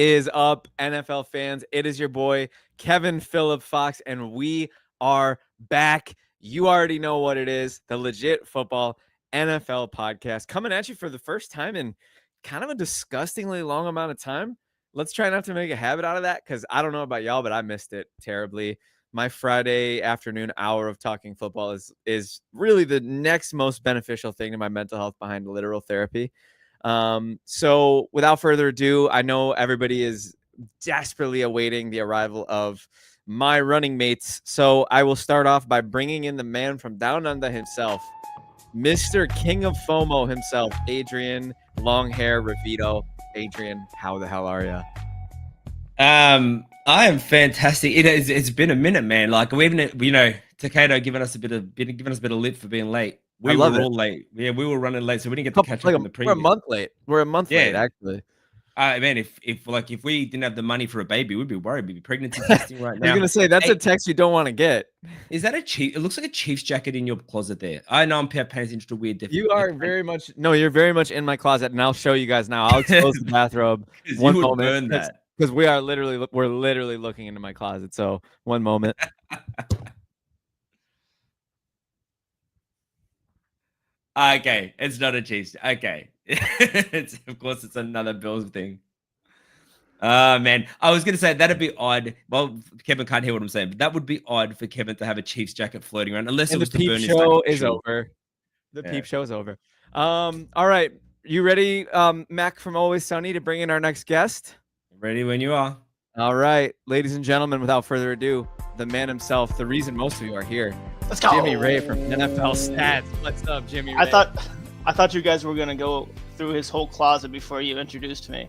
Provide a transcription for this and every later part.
is up, NFL fans? It is your boy, Kevin Phillip Fox, and we are back. You already know what it is, the Legit Football NFL podcast, coming at you for the first time in kind of a disgustingly long amount of time. Let's try not to make a habit out of that, because I don't know about y'all, but I missed it terribly. My Friday afternoon hour of talking football is really the next most beneficial thing to my mental health behind literal therapy. So without further ado, I know everybody is desperately awaiting the arrival of my running mates. So I will start off by bringing in the man from down under himself, Mr. King of FOMO himself, Adrian Longhair Revito. Adrian, how the hell are you? I am fantastic. It's been a minute, man. Like we even, Takeda giving us a bit of lip for being late. We were all late. Yeah, we were running late, so we didn't get to catch up in the preview. We're a month late. We're a month late, actually. Man, if we didn't have the money for a baby, we'd be worried. We'd be pregnancy testing right now. I was gonna say that's a text you don't want to get. Is that a Chief? It looks like a Chiefs jacket in your closet there. I know I'm paying attention to weird difference. You are very much you're very much in my closet, and I'll show you guys now. I'll expose the bathrobe. One moment, because we're literally looking into my closet. So one moment. Okay, it's not a Chiefs. Okay, of course it's another Bills thing. Man, I was gonna say that'd be odd. Well, Kevin can't hear what I'm saying, but that would be odd for Kevin to have a Chiefs jacket floating around, unless it was the peep show is over. The peep show is over. All right, you ready, Mac from Always Sunny, to bring in our next guest? Ready when you are. All right, ladies and gentlemen, without further ado, the man himself, the reason most of you are here. Let's go. Jimmy Ray from NFL Stats. What's up, Jimmy Ray? I thought you guys were gonna go through his whole closet before you introduced me.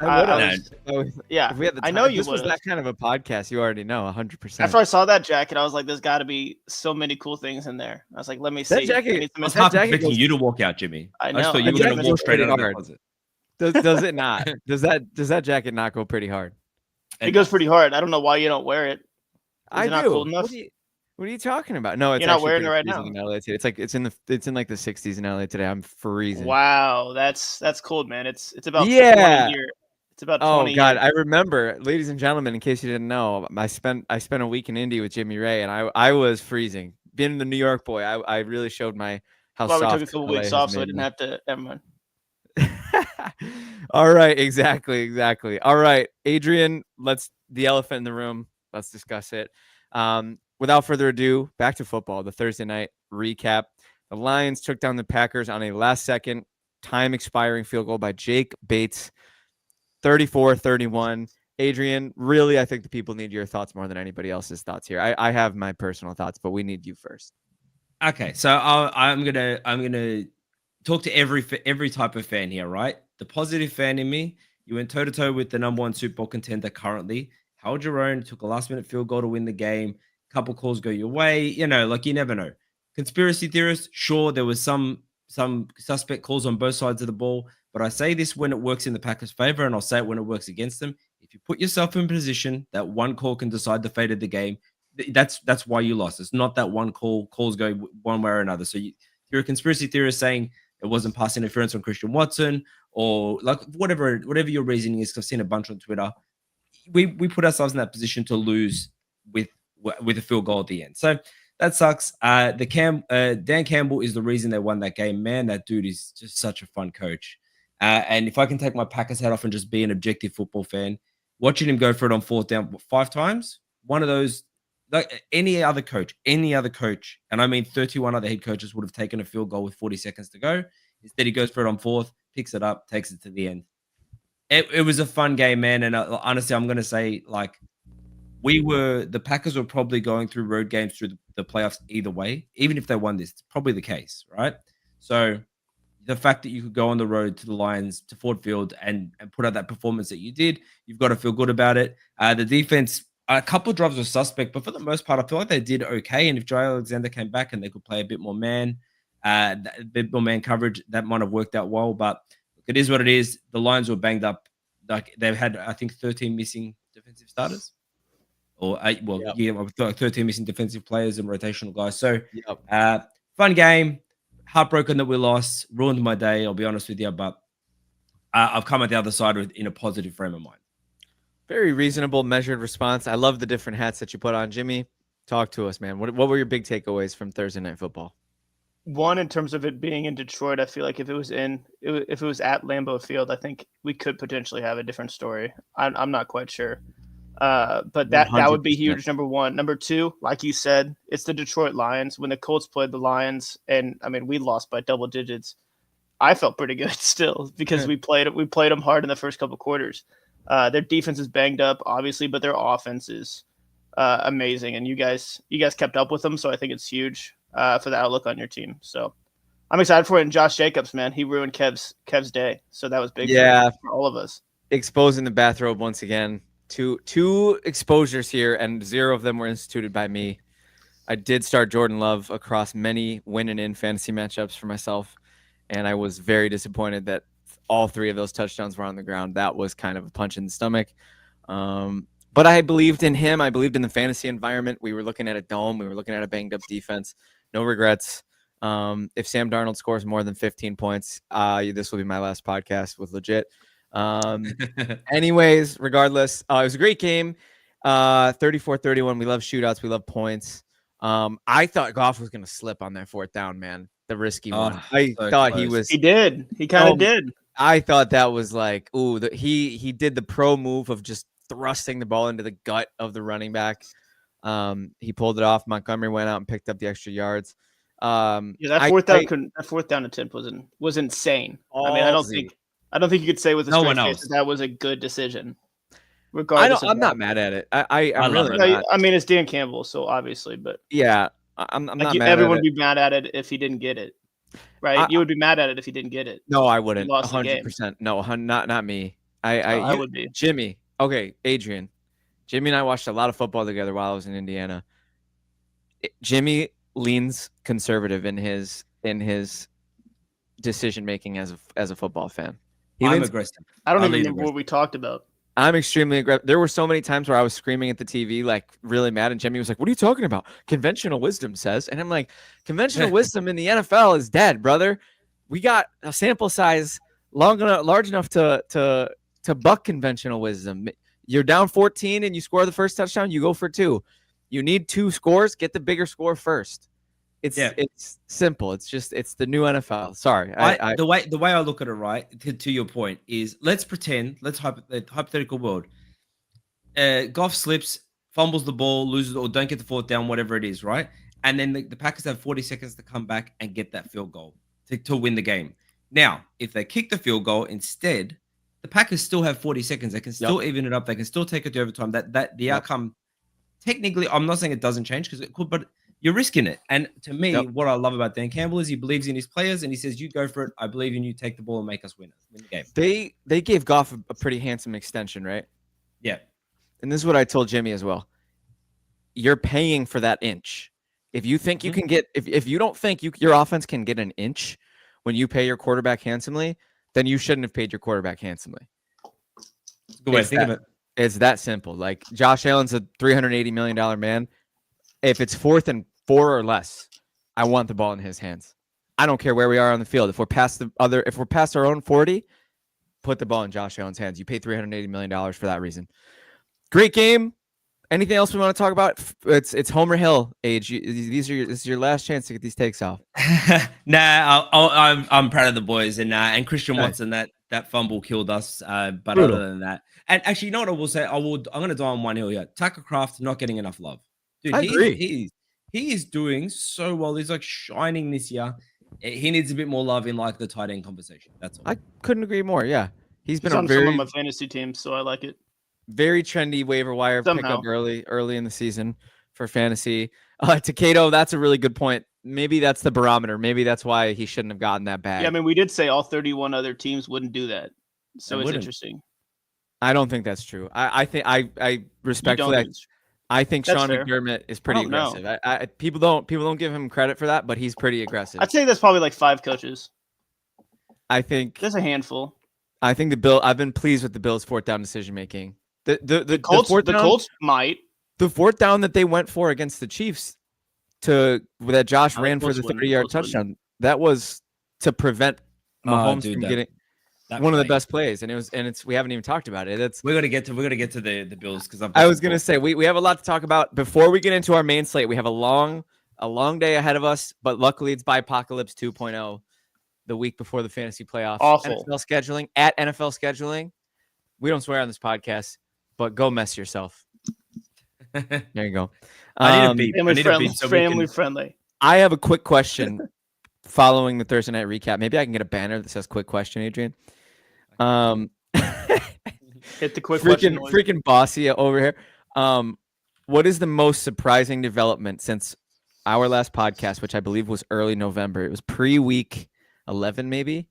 Yeah, if we had the time. I know you. This was that kind of a podcast. You already know, 100%. After I saw that jacket, I was like, "There's got to be so many cool things in there." I was like, "Let me see." That jacket. I was half expecting you to walk out, Jimmy. I know. I just thought you were going to walk straight out of the closet. Does it not? Does that jacket not go pretty hard? It goes pretty hard. I don't know why you don't wear it. I do. Not cool enough? What are you talking about? No, you're not wearing it right now. In LA today. It's in like the 60s in LA today. I'm freezing. Wow, that's cold, man. It's about 20 years. It's about 20 God, years. I remember, ladies and gentlemen, in case you didn't know, I spent a week in Indy with Jimmy Ray, and I was freezing. Being the New York boy, I really showed how soft. We took a couple weeks off, so I didn't have to. Everyone. All right, exactly. All right, Adrian, the elephant in the room. Let's discuss it. Without further ado, back to football. The Thursday night recap. The Lions took down the Packers on a last-second, time-expiring field goal by Jake Bates. 34-31. Adrian, really, I think the people need your thoughts more than anybody else's thoughts here. I have my personal thoughts, but we need you first. Okay, so I'm gonna talk to every type of fan here, right? The positive fan in me. You went toe to toe with the #1 Super Bowl contender currently. Held your own. Took a last-minute field goal to win the game. Couple calls go your way. You never know. Conspiracy theorists, sure, there was some suspect calls on both sides of the ball. But I say this when it works in the Packers' favor, and I'll say it when it works against them. If you put yourself in position that one call can decide the fate of the game, that's why you lost. It's not that one calls go one way or another. So you're a conspiracy theorist saying it wasn't pass interference on Christian Watson, or like whatever your reasoning is. 'Cause I've seen a bunch on Twitter. We put ourselves in that position to lose with a field goal at the end. So that sucks. Dan Campbell is the reason they won that game. Man, that dude is just such a fun coach. And if I can take my Packers hat off and just be an objective football fan, watching him go for it on 4th down 5 times, one of those, like any other coach, and I mean 31 other head coaches would have taken a field goal with 40 seconds to go. Instead, he goes for it on 4th, picks it up, takes it to the end. It was a fun game, man. And honestly, I'm going to say, like, the Packers were probably going through road games through the playoffs either way. Even if they won this, it's probably the case, right? So the fact that you could go on the road to the Lions, to Ford Field, and put out that performance that you did, you've got to feel good about it. The defense, a couple of drives were suspect, but for the most part, I feel like they did okay. And if Joe Alexander came back and they could play a bit more man, coverage, that might have worked out well. But it is what it is. The Lions were banged up. Like they've had, I think, 13 missing defensive starters. Or 13 missing defensive players and rotational guys. So, fun game. Heartbroken that we lost. Ruined my day, I'll be honest with you. But I've come at the other side in a positive frame of mind. Very reasonable, measured response. I love the different hats that you put on. Jimmy, talk to us, man. What were your big takeaways from Thursday Night Football? One, in terms of it being in Detroit, I feel like if it was at Lambeau Field, I think we could potentially have a different story. I'm not quite sure. But that would be 100%. huge. Number one. Number two, like you said, it's the Detroit Lions. When the Colts played the Lions, and I mean we lost by double digits, I felt pretty good still because we played them hard in the first couple quarters. Their defense is banged up, obviously, but their offense is amazing, and you guys kept up with them, so I think it's huge for the outlook on your team. So I'm excited for it. And Josh Jacobs, man, he ruined Kev's day, so that was big. Yeah, for all of us. Exposing the bathrobe once again. Two exposures here, and 0 of them were instituted by me. I did start Jordan Love across many win and in fantasy matchups for myself, and I was very disappointed that all 3 of those touchdowns were on the ground. That was kind of a punch in the stomach. But I believed in him. I believed in the fantasy environment. We were looking at a dome. We were looking at a banged up defense. No regrets. If Sam Darnold scores more than 15 points, this will be my last podcast with Legit. Anyways, regardless, it was a great game. 34-31. We love shootouts. We love points. I thought Goff was going to slip on that 4th down, man. The risky one. I thought close. He was. He did. He kind of did. I thought that was like, ooh, he did the pro move of just thrusting the ball into the gut of the running back. He pulled it off. Montgomery went out and picked up the extra yards. That fourth down attempt was insane. I mean, I don't think you could say with a straight face that was a good decision. Regardless, I'm not mad at it. I'm really not. I mean, it's Dan Campbell, so obviously, but yeah, I'm not mad. Everyone would be mad at it if he didn't get it, right? You would be mad at it if he didn't get it. No, I wouldn't. 100%. No, not me. I would be. Jimmy. Okay, Adrian. Jimmy and I watched a lot of football together while I was in Indiana. Jimmy leans conservative in his decision making as a football fan. I'm aggressive. I don't even remember what we talked about. I'm extremely aggressive. There were so many times where I was screaming at the TV, like really mad, and Jimmy was like, "What are you talking about? Conventional wisdom says," and I'm like, "Conventional wisdom in the NFL is dead, brother. We got a sample size large enough to buck conventional wisdom. You're down 14 and you score the first touchdown, you go for 2. You need 2 scores, get the bigger score first. It's simple. It's the new NFL. Sorry. The way I look at it, right, to your point, is let's pretend, hypothetical world. Goff slips, fumbles the ball, loses or don't get the 4th down, whatever it is, right? And then the Packers have 40 seconds to come back and get that field goal to win the game. Now, if they kick the field goal instead, the Packers still have 40 seconds. They can still even it up. They can still take it to overtime. That the outcome, technically, I'm not saying it doesn't change because it could, but you're risking it. And to me, what I love about Dan Campbell is he believes in his players and he says, "You go for it. I believe in you. Take the ball and make us win the game." They gave Goff a pretty handsome extension, right? Yeah. And this is what I told Jimmy as well. You're paying for that inch. If you think you can get, if you don't think your offense can get an inch when you pay your quarterback handsomely, then you shouldn't have paid your quarterback handsomely. That's a good way to think of it. It's that simple. Like Josh Allen's a $380 million man. If it's 4th and 4 or less, I want the ball in his hands. I don't care where we are on the field. If we're past our own 40, put the ball in Josh Allen's hands. You pay $380 million for that reason. Great game. Anything else we want to talk about? It's Homer Hill age. This is your last chance to get these takes off. Nah, I'm proud of the boys and Christian Watson. That fumble killed us. But brutal. Other than that, and actually, you know what I will say? I'm going to die on one hill here. Tucker Kraft not getting enough love. Dude, I agree. He is doing so well. He's like shining this year. He needs a bit more love in like the tight end conversation. That's all. I couldn't agree more. Yeah, he's been on some of my fantasy teams, so I like it. Very trendy waiver wire pickup early in the season for fantasy. Takeo, that's a really good point. Maybe that's the barometer. Maybe that's why he shouldn't have gotten that bag. Yeah, I mean, we did say all 31 other teams wouldn't do that, so it's interesting. I don't think that's true. I think I respectfully. I think Sean McDermott is pretty aggressive. People don't give him credit for that, but he's pretty aggressive. I'd say there's probably like 5 coaches. I think there's a handful. I think I've been pleased with the Bills' 4th down decision making. The Colts might. The 4th down that they went for against the Chiefs that Josh ran for the 30-yard touchdown. That was to prevent Mahomes from getting. one of the play. best plays, and we haven't even talked about it. It's We're gonna get to the Bills because I was gonna say we have a lot to talk about before we get into our main slate. We have a long day ahead of us, but luckily it's by Apocalypse 2.0, the week before the fantasy playoffs. Awful. NFL scheduling at NFL scheduling. We don't swear on this podcast, but go mess yourself. There you go. I need a beat. I Family need a friendly. beat so we Family can. friendly. I have a quick question following the Thursday night recap. Maybe I can get a banner that says "quick question," Adrian. Hit the quick question. freaking bossy over here. What is the most surprising development since our last podcast, which I believe was early November? It was pre-week 11, maybe.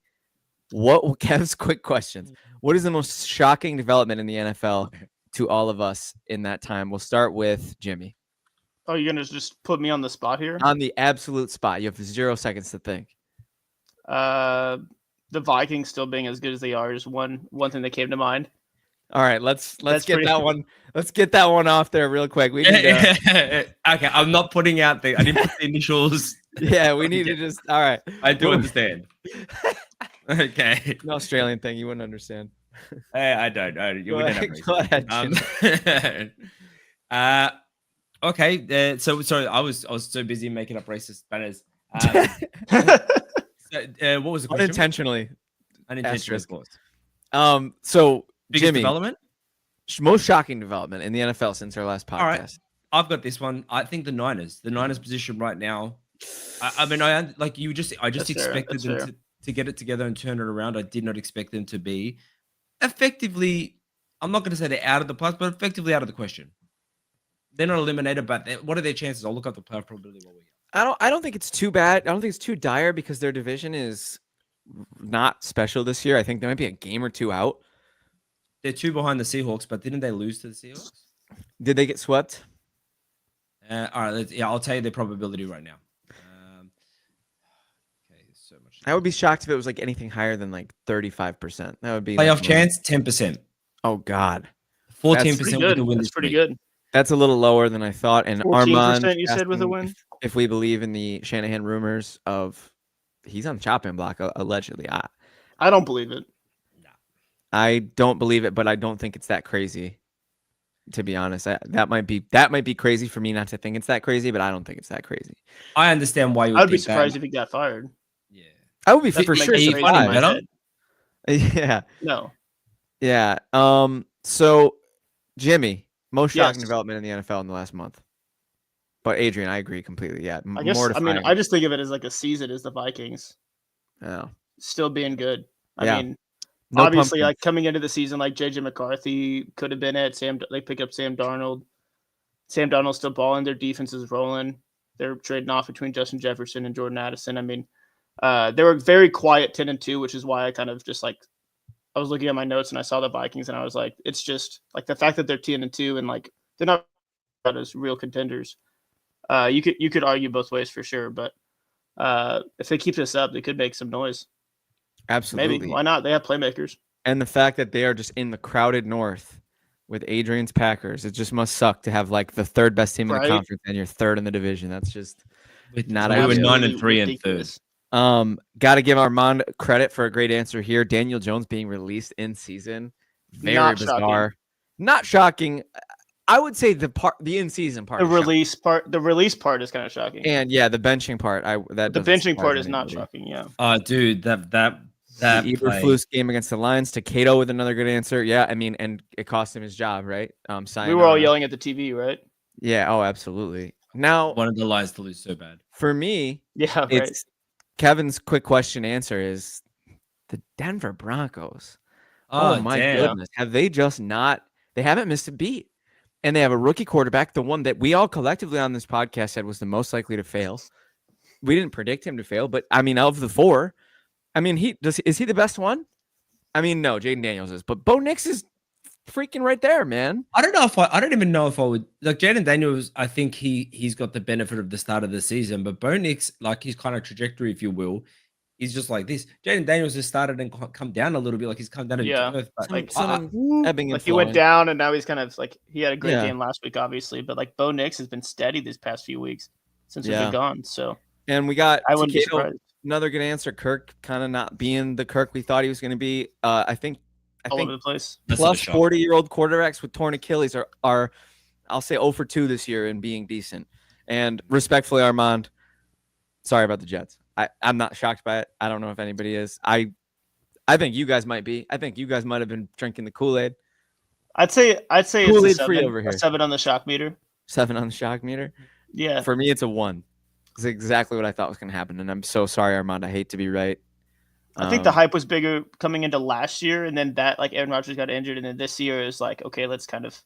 Kev's quick questions. What is the most shocking development in the NFL to all of us in that time? We'll start with Jimmy. Oh, you're gonna just put me on the spot here? On the absolute spot. You have 0 seconds to think. The Vikings still being as good as they are is one thing that came to mind. All right, let's That's get pretty- that one. Let's get that one off there real quick. We need to, Okay, I'm not putting out I didn't put the initials. yeah, we need to just. All right, I do understand. Okay. an Australian thing you wouldn't understand. I don't. You Go wouldn't ahead, have go ahead, Okay. So sorry, I was so busy making up racist banners. What was the question? Unintentionally. Unintentional, of Asterisk. course. So Biggest Jimmy, development. most shocking development in the NFL since our last podcast. All right. I've got this one. I think the Niners position right now. I mean, I just That's fair, expected that's them fair. to get it together and turn it around. I did not expect them to be effectively. I'm not going to say they're out of the playoffs, but effectively out of the question. They're not eliminated, but what are their chances? I'll look up the playoff probability while we're here. I don't think it's too bad. I don't think it's too dire because their division is not special this year. I think they might be a game or two out. They're 2 behind the Seahawks, but didn't they lose to the Seahawks? Did they get swept? All right, I'll tell you the probability right now. Okay, so much. I would be shocked if it was like anything higher than like 35%. That would be Playoff like, chance 10%, Oh God, 14% Pretty we good. could win That's this pretty week. good. that's a little lower than I thought. And 14% Armand, you said with a asking win? if we believe in the Shanahan rumors of he's on the chopping block allegedly. I don't believe it. I don't believe it, but I don't think it's that crazy. To be honest, that might be crazy for me not to think it's that crazy, but I don't think it's that crazy. I understand why you would I'd be think that. surprised if he got fired. Yeah. I would be That for makes sure sense you in finding my better? head. Yeah, No. yeah. So Jimmy, most shocking Yes. development in the NFL in the last month. But Adrian, I agree completely. Yeah, I guess mortifying. I just think of it as like a season as the Vikings Oh. still being good. I Yeah. mean, No obviously, pumpkin. like coming into the season, like JJ McCarthy could have been it. They pick up Sam Darnold. Sam Darnold's still balling. Their defense is rolling. They're trading off between Justin Jefferson and Jordan Addison. I mean, they were very quiet 10-2, which is why I kind of just like I was looking at my notes and I saw the Vikings and I was like, it's just like the fact that they're 10-2 and like they're not as real contenders. You could argue both ways for sure, but if they keep this up, they could make some noise. Absolutely. Maybe. Why not? They have playmakers. And the fact that they are just in the crowded North with Adrian's Packers, it just must suck to have like the third best team in Right. the conference and you're third in the division. That's just not we were ideal. 9-3 and ridiculous. Got to give Armand credit for a great answer here. Daniel Jones being released in season, very Not bizarre. Not shocking. I would say the in season part. The is shocking. release part is kind of shocking. And yeah, the benching part. the benching part is not shocking. Yeah. Dude, that The play. Eberflus game against the Lions. Takedo with another good answer. Yeah, I mean, and it cost him his job, right? We were all sayonara. yelling at the TV, right? Yeah. Oh, absolutely. Now, One of the lies to lose so bad. for me, Yeah, right. it's Kevin's quick question answer is the Denver Broncos. Oh my damn. goodness. Have they just not they haven't missed a beat. And they have a rookie quarterback, the one that we all collectively on this podcast said was the most likely to fail. We didn't predict him to fail, but I mean, of the four, I mean, is he the best one? I mean, no, Jaden Daniels is, but Bo Nix is freaking right there, man. I don't even know if I would like Jaden Daniels. I think he's got the benefit of the start of the season, but Bo Nix, like his kind of trajectory, if you will, is just like this. Jaden Daniels has started and come down a little bit, like he's come down to Yeah. earth. But Like, Ebbing and Like he went flowing. down and now he's kind of like he had a great Yeah. game last week, obviously, but like Bo Nix has been steady these past few weeks since he's Yeah. been gone. So And we got I wouldn't be Takedo. surprised. another good answer. Kirk kind of not being the Kirk we thought he was going to be. I think all over the place. plus 40-year-old quarterbacks with torn Achilles are I'll say 0 for 2 this year in being decent. And respectfully, Armand, sorry about the Jets. I'm not shocked by it. I don't know if anybody is. I think you guys might be. I think you guys might have been drinking the Kool-Aid. I'd say Kool-Aid it's a free 7, over here. a 7 on the shock meter. 7 on the shock meter. Yeah. For me, it's a 1. It's exactly what I thought was going to happen, and I'm so sorry, Armand. I hate to be right. I think the hype was bigger coming into last year, and then that Aaron Rodgers got injured, and then this year is okay, let's kind of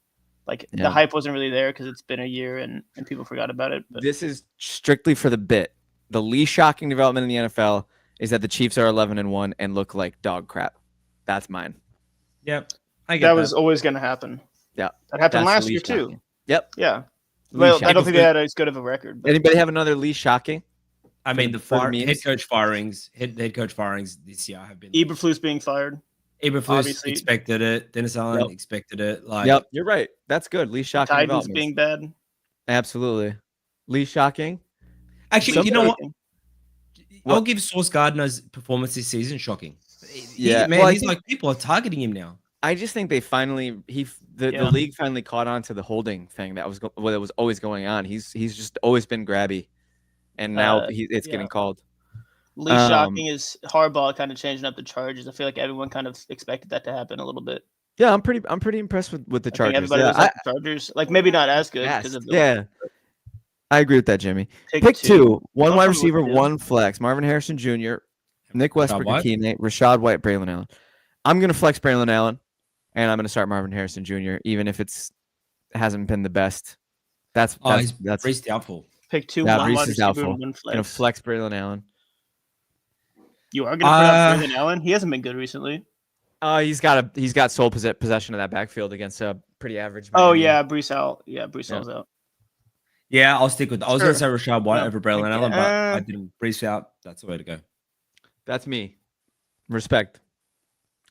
the hype wasn't really there because it's been a year and people forgot about it. But this is strictly for the bit. The least shocking development in the NFL is that the Chiefs are 11-1 and look like dog crap. That's mine. Yep, I get that was always going to happen. Yeah, that happened that's last year too. Yep. Yeah. Well, I don't think they had as good of a record. But... Anybody have another least shocking? I mean, the head coach firings this year have been. Eberflus being fired. Eberflus expected it. Dennis Allen expected it. You're right. That's good. Least shocking. Titans being bad. Absolutely. Least shocking. Actually, you know what? I'll give Sauce Gardner's performance this season shocking. Yeah, he's people are targeting him now. I just think they finally the league finally caught on to the holding thing that was always going on. He's just always been grabby, and now it's getting called. Least shocking is Harbaugh kind of changing up the charges. I feel like everyone kind of expected that to happen a little bit. Yeah, I'm pretty impressed with the Chargers. Everybody was the Chargers, maybe not as good because of the I agree with that, Jimmy. Pick 2, 1 wide receiver, 1 flex. Marvin Harrison Jr., Nick Westbrook-Ikhine, Rashad White, Braylon Allen. I'm gonna flex Braylon Allen, and I'm gonna start Marvin Harrison Jr. even if it hasn't been the best. That's Reese doubtful. Pick 2, 1 wide Reese is receiver, doubtful. 1 flex. Gonna flex Braylon Allen. You are gonna put up Braylon Allen? He hasn't been good recently. He's got sole possession of that backfield against a pretty average. Oh yeah, Brees out. Yeah, Brees out. Yeah, I'll stick with. I was going to say Rashad White over Braylon Allen, but I didn't. Brees out. That's the way to go. That's me. Respect.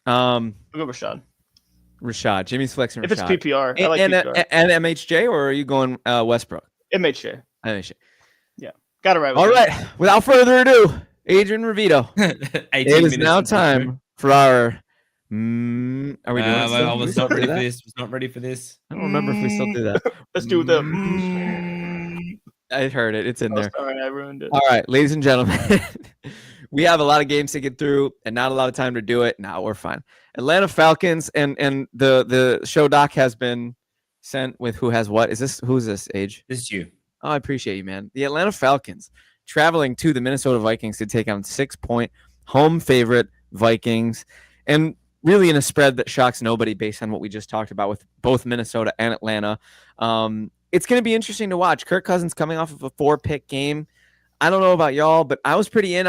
I'll go Rashad. Jimmy's flexing Rashad. If it's PPR, I like PPR. And MHJ, or are you going Westbrook? MHJ. Yeah, got it right. All right. Without further ado, Adrian Revito. It is now time for our. Are we doing? I was not ready for this. Was not ready for this. I don't remember if we still do that. Let's do the. I heard it. It's in there. Sorry, I ruined it. All right, ladies and gentlemen, we have a lot of games to get through and not a lot of time to do it. No, we're fine. Atlanta Falcons and the show doc has been sent with who has what. Who's this, Age? This is you. Oh, I appreciate you, man. The Atlanta Falcons traveling to the Minnesota Vikings to take on 6-point home favorite Vikings, and really in a spread that shocks nobody based on what we just talked about with both Minnesota and Atlanta. It's going to be interesting to watch. Kirk Cousins coming off of a 4-pick game. I don't know about y'all, but I was pretty in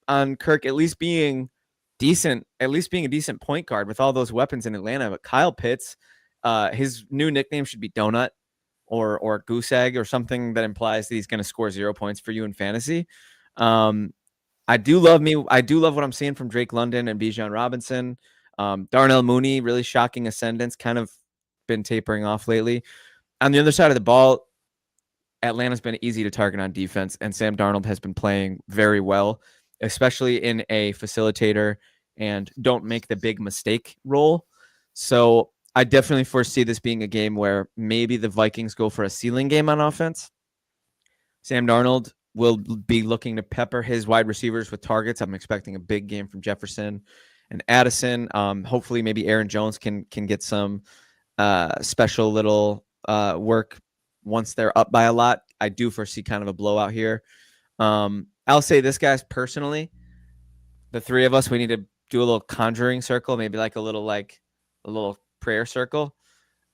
on Kirk at least being decent, a decent point guard with all those weapons in Atlanta. But Kyle Pitts, his new nickname should be Donut or Goose Egg or something that implies that he's going to score 0 points for you in fantasy. I do love what I'm seeing from Drake London and Bijan Robinson. Darnell Mooney, really shocking ascendance, kind of been tapering off lately. On the other side of the ball, Atlanta's been easy to target on defense, and Sam Darnold has been playing very well, especially in a facilitator and don't make the big mistake role. So I definitely foresee this being a game where maybe the Vikings go for a ceiling game on offense. Sam Darnold will be looking to pepper his wide receivers with targets. I'm expecting a big game from Jefferson and Addison. Hopefully maybe Aaron Jones can get some special little work once they're up by a lot. I do foresee kind of a blowout here. I'll say this, guys, personally, the three of us, we need to do a little conjuring circle, maybe like a little prayer circle.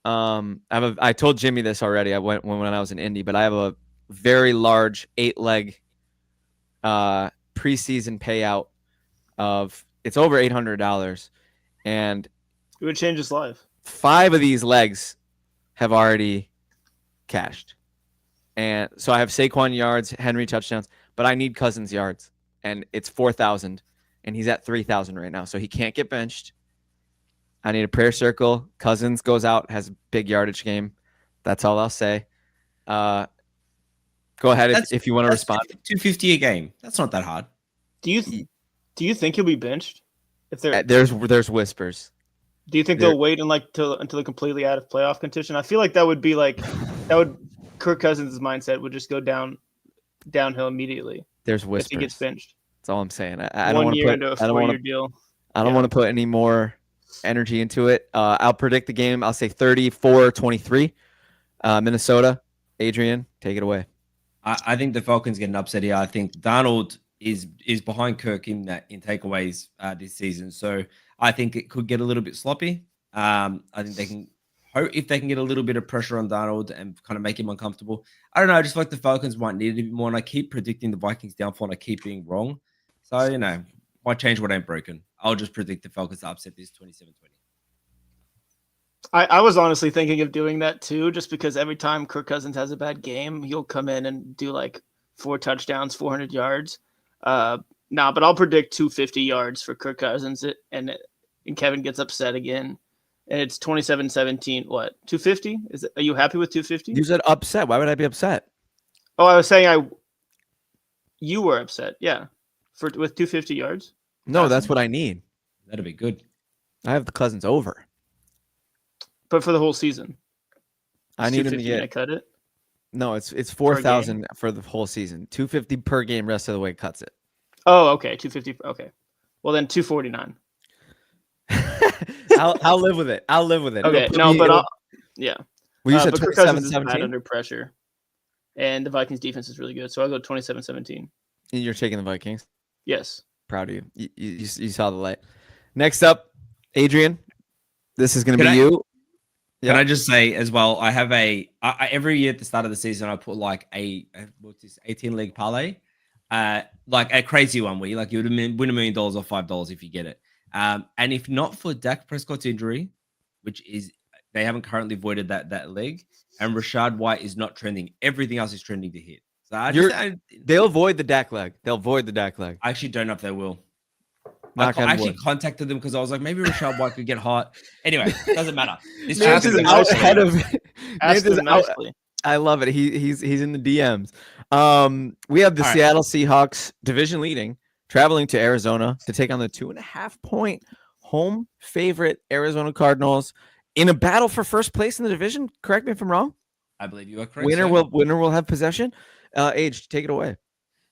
I told Jimmy this already. I went when I was in Indy, but I have a very large 8-leg preseason payout of it's over $800, and it would change his life. 5 of these legs have already cashed, and so I have Saquon yards, Henry touchdowns, but I need Cousins yards, and it's 4,000, and he's at 3,000 right now, so he can't get benched. I need a prayer circle. Cousins goes out, has a big yardage game. That's all I'll say. Go ahead if you want to respond. 250 a game. That's not that hard. Do you think he'll be benched? If they're There's whispers. Do you think There- they'll wait until they're completely out of playoff contention? I feel like that would be like Kirk Cousins' mindset would just go downhill immediately There's if he whispers. gets benched. That's all I'm saying. I don't 1 want to year put. into a I don't want 4-year to. deal. I don't Yeah. want to put any more energy into it. I'll predict the game. I'll say 34-23. Minnesota. Adrian, take it away. I think the Falcons get an upset here. I think Darnold is behind Kirk in takeaways this season, so I think it could get a little bit sloppy. I think they can hope if they can get a little bit of pressure on Darnold and kind of make him uncomfortable. I don't know. I just feel like the Falcons might need it a bit more, and I keep predicting the Vikings downfall, and I keep being wrong. So might change what ain't broken. I'll just predict the Falcons to upset this 27-20. I was honestly thinking of doing that too, just because every time Kirk Cousins has a bad game, he'll come in and do like 4 touchdowns, 400 yards. But I'll predict 250 yards for Kirk Cousins, and Kevin gets upset again, and it's 27-17. What, 250? Are you happy with 250? You said upset. Why would I be upset? Oh, I was saying you were upset, yeah, with 250 yards. No, that's what I need. That'd be good. I have the Cousins over. But for the whole season, I need him to 250 gonna get. cut it. No, it's 4,000 for the whole season. 250 per game. Rest of the way cuts it. Oh, okay, 250. Okay, well then 249. I'll live with it. I'll live with it. Okay, yeah. Well, you said but Kirk Cousins is bad 27-17. under pressure, and the Vikings defense is really good. So I'll go 27-17. You're taking the Vikings. Yes. Proud of you. You saw the light. Next up, Adrian. This is going to Can be I- you. Can I just say as well? I have every year at the start of the season, I put like what's this 18 league parlay, like a crazy one where you like you would win $1 million or $5 if you get it. And if not for Dak Prescott's injury, which is they haven't currently voided that league, and Rashad White is not trending, everything else is trending to hit. So I They'll avoid the Dak leg. They'll avoid the Dak leg. actually don't know if they will. Knock I on actually wood. contacted them because I was like, maybe Rashad White could get hot. Anyway, doesn't matter. This Nance is is out ahead of. Ask Nance is them out. nicely. I love it. He's in the DMs. We have the All right. Seattle Seahawks division leading, traveling to Arizona to take on the 2.5-point home favorite Arizona Cardinals in a battle for first place in the division. Correct me if I'm wrong. I believe you are correct. Winner sir. will have possession. Age, take it away.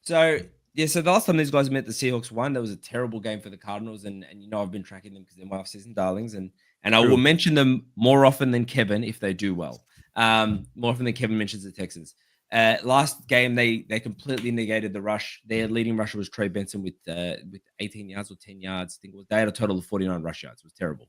So so the last time these guys met, the Seahawks won. That was a terrible game for the Cardinals, and I've been tracking them because they're my off-season darlings, and I will mention them more often than Kevin if they do well. More often than Kevin mentions the Texans. Last game they completely negated the rush. Their leading rusher was Trey Benson with 18 yards or 10 yards. I think it was. They had a total of 49 rush yards. It was terrible.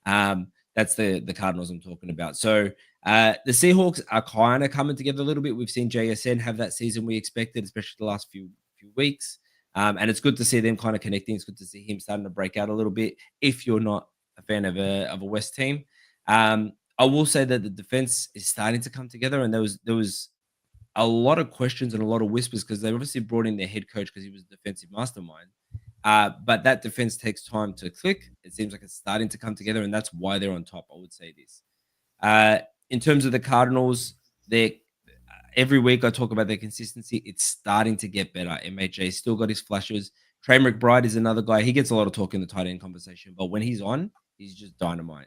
That's the Cardinals I'm talking about. So the Seahawks are kind of coming together a little bit. We've seen JSN have that season we expected, especially the last few weeks. And it's good to see them kind of connecting. It's good to see him starting to break out a little bit. If you're not a fan of a West team, I will say that the defense is starting to come together. And there was a lot of questions and a lot of whispers because they obviously brought in their head coach because he was a defensive mastermind. But that defense takes time to click. It seems like it's starting to come together, and that's why they're on top. I would say this. In terms of the Cardinals, every week I talk about their consistency. It's starting to get better. MHA still got his flashes. Trey McBride is another guy. He gets a lot of talk in the tight end conversation, but when he's on, he's just dynamite.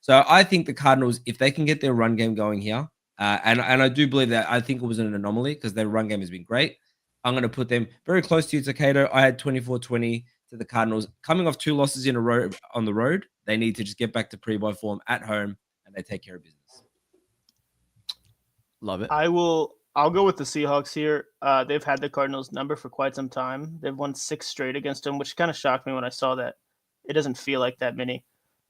So I think the Cardinals, if they can get their run game going here, and I do believe that I think it was an anomaly because their run game has been great. I'm going to put them very close to you, Takeda. I had 24-20 to the Cardinals. Coming off 2 losses in a row on the road, they need to just get back to pre-bye form at home, and they take care of business. Love it. I'll go with the Seahawks here. They've had the Cardinals number for quite some time. They've won 6 straight against them, which kind of shocked me when I saw that. It doesn't feel like that many.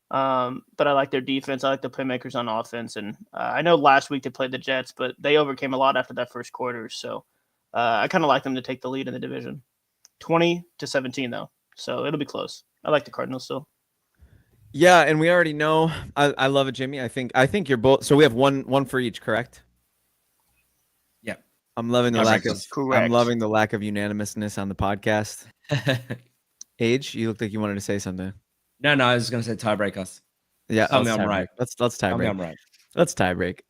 But I like their defense. I like the playmakers on offense. And I know last week they played the Jets, but they overcame a lot after that first quarter. So I kind of like them to take the lead in the division. 20-17, though. So it'll be close. I like the Cardinals still. Yeah, and we already know. I love it, Jimmy. I think you're both. So we have one for each, correct? Yep. I'm loving the Correct. lack of. Correct. I'm loving the lack of unanimousness on the podcast. Age, you looked like you wanted to say something. No, I was going to say tiebreak us. Yeah, Tell me let's I'm tie right. break. Let's tie Tell me break. I'm right. Let's tie break.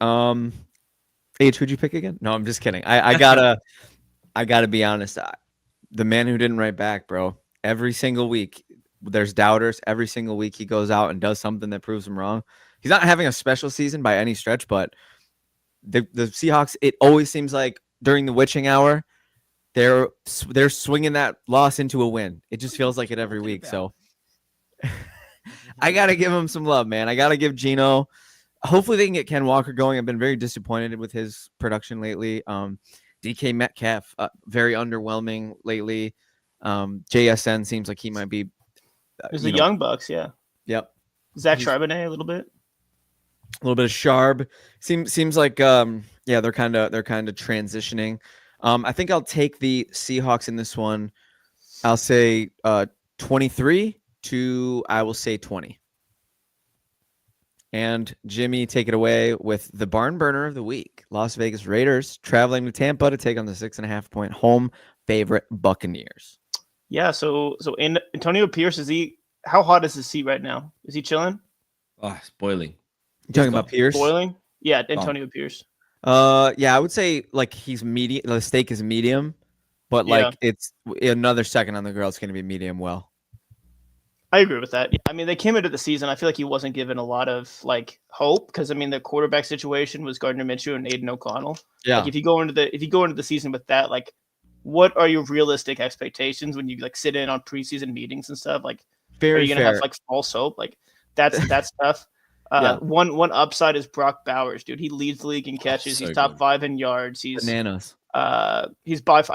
Age, who'd you pick again? No, I'm just kidding. I gotta be honest. the man who didn't write back, bro. Every single week, there's doubters. Every single week, he goes out and does something that proves him wrong. He's not having a special season by any stretch, but the Seahawks, it always seems like during the witching hour, they're swinging that loss into a win. It just feels like it every week. So I got to give him some love, man. I got to give Geno. Hopefully they can get Ken Walker going. I've been very disappointed with his production lately. DK Metcalf, very underwhelming lately. JSN seems like he might be. There's the Young Bucks, yeah. Yep. Zach Charbonnet a little bit. A little bit of Sharb. Seems like they're kind of transitioning. I think I'll take the Seahawks in this one. I'll say 23 to I will say 20. And Jimmy, take it away with the barn burner of the week. Las Vegas Raiders traveling to Tampa to take on the 6.5-point home favorite Buccaneers. Yeah, so Antonio Pierce, how hot is his seat right now? Is he chilling? Oh, it's boiling. You talking about Pierce? Boiling? Yeah, Antonio Pierce. Yeah, I would say like he's medium. The steak is medium, but like it's another second on the grill. It's going to be medium well. I agree with that. I mean, they came into the season. I feel like he wasn't given a lot of like hope because I mean the quarterback situation was Gardner Minshew and Aiden O'Connell. Yeah. Like if you go into the season with that, like what are your realistic expectations when you like sit in on preseason meetings and stuff? Like, are you gonna have like false hope? Like that's tough. One upside is Brock Bowers, dude. He leads the league in catches. He's top 5 in yards. He's bananas. I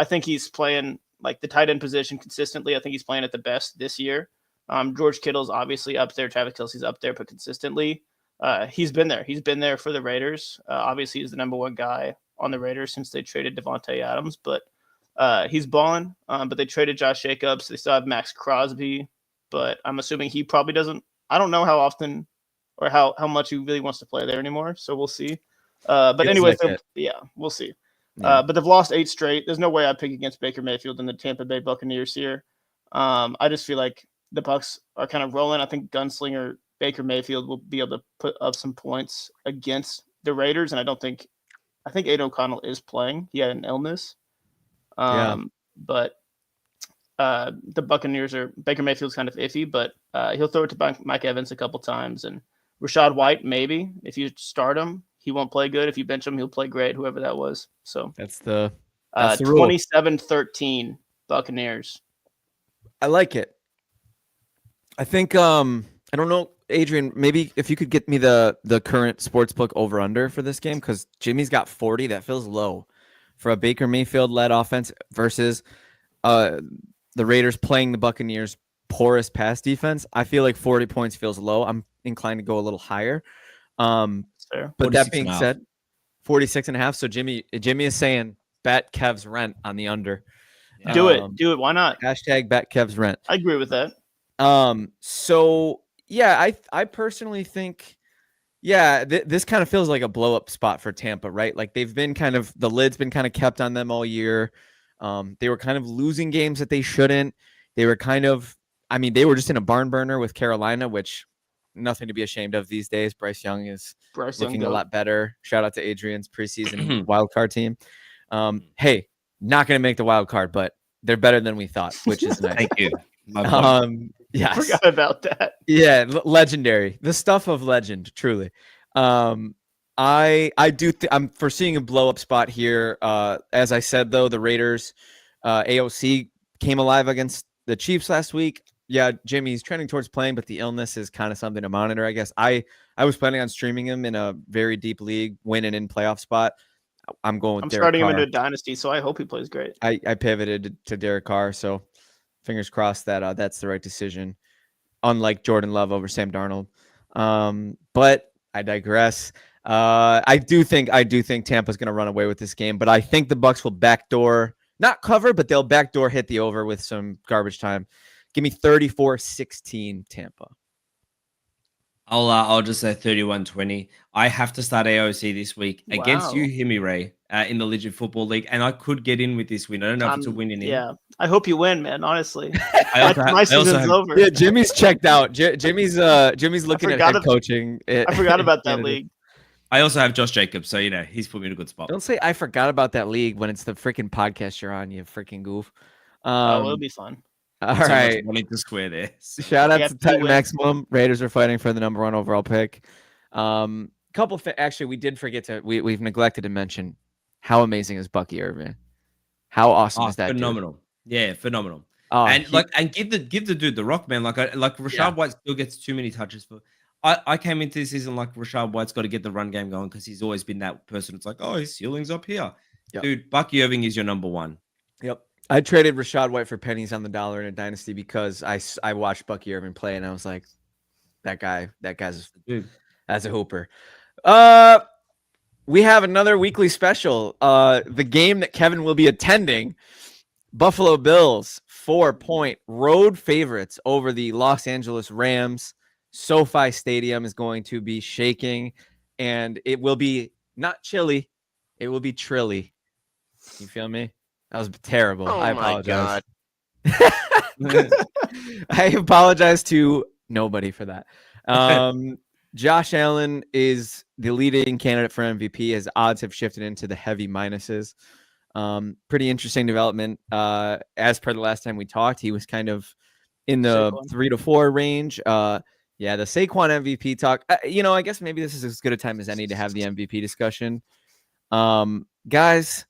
think he's playing like the tight end position consistently. I think he's playing at the best this year. George Kittle's obviously up there. Travis Kelce's up there, but consistently, he's been there. He's been there for the Raiders. Obviously, he's the number 1 guy on the Raiders since they traded Devontae Adams, but he's balling. But they traded Josh Jacobs. They still have Max Crosby, but I'm assuming he probably doesn't. I don't know how often or how much he really wants to play there anymore. So we'll see. But anyway, we'll see. Yeah. But they've lost 8 straight. There's no way I'd pick against Baker Mayfield and the Tampa Bay Buccaneers here. I just feel like the Bucs are kind of rolling. I think gunslinger Baker Mayfield will be able to put up some points against the Raiders, and I think Aiden O'Connell is playing. He had an illness. But the Buccaneers Baker Mayfield's kind of iffy, but he'll throw it to Mike Evans a couple times, and Rachaad White maybe. If you start him, he won't play good. If you bench him, he'll play great. Whoever that was. So that's the 27-13 Buccaneers. I like it. I think I don't know, Adrian, maybe if you could get me the current sportsbook over under for this game, because Jimmy's got 40. That feels low for a Baker Mayfield led offense versus the Raiders playing the Buccaneers porous pass defense. I feel like 40 points feels low. I'm inclined to go a little higher. But that being said, 46.5. So Jimmy is saying bet Kev's rent on the under. Do it. Why not? Hashtag bet Kev's rent. I agree with that. So yeah, I personally think, this kind of feels like a blow up spot for Tampa, right? Like they've been the lid's been kind of kept on them all year. They were kind of losing games that they shouldn't. They were they were just in a barn burner with Carolina, which nothing to be ashamed of these days. Bryce Young is looking a lot better. Shout out to Adrian's preseason wildcard team. Hey, not going to make the wild card, but they're better than we thought, which is nice. Thank you. Yes. I forgot about that. Yeah, legendary. The stuff of legend, truly. I'm foreseeing a blow up spot here. As I said, though, the Raiders, AOC came alive against the Chiefs last week. Yeah, Jimmy's trending towards playing, but the illness is kind of something to monitor, I guess. I was planning on streaming him in a very deep league, winning in playoff spot. I'm going with Derek starting Carr. him into a dynasty, so I hope he plays great. I pivoted to Derek Carr, so fingers crossed that that's the right decision. Unlike Jordan Love over Sam Darnold, but I digress. I do think Tampa's going to run away with this game, but I think the Bucs will backdoor, not cover, but they'll backdoor hit the over with some garbage time. Give me 34-16 Tampa. I'll just say 31-20. I have to start AOC this week against you, Himi Ray, in the Legend Football League, and I could get in with this win. I don't know if it's a win in here. Yeah, I hope you win, man. Honestly, my season's over. Yeah, Jimmy's checked out. Jimmy's looking at head coaching. I forgot about that league. I also have Josh Jacobs, so he's put me in a good spot. Don't say I forgot about that league when it's the freaking podcast you're on, you freaking goof. It'll be fun. All So much right. wanting to square there. Shout out We to have two Titan wins. Maximum. Raiders are fighting for the number 1 overall pick. Actually, we did forget to we've neglected to mention how amazing is Bucky Irving. How awesome is that dude? Phenomenal. Yeah, phenomenal. Oh, And give the dude the rock, man. Like Rashad White still gets too many touches for. I came into this season like Rashad White's got to get the run game going because he's always been that person. It's like, oh, his ceiling's up here. Yep. Dude, Bucky Irving is your number 1. Yep. I traded Rashad White for pennies on the dollar in a dynasty because I watched Bucky Irving play and I was like, that guy's Dude. That's a hooper. We have another weekly special. The game that Kevin will be attending, Buffalo Bills 4-point road favorites over the Los Angeles Rams. SoFi Stadium is going to be shaking, and it will be not chilly, it will be trilly. You feel me? That was terrible. Oh I my apologize. God. I apologize to nobody for that. Josh Allen is the leading candidate for MVP. His odds have shifted into the heavy minuses. Pretty interesting development. As per the last time we talked, he was kind of in the Saquon. 3 to 4 range. Yeah, the Saquon MVP talk. I guess maybe this is as good a time as any to have the MVP discussion. Guys,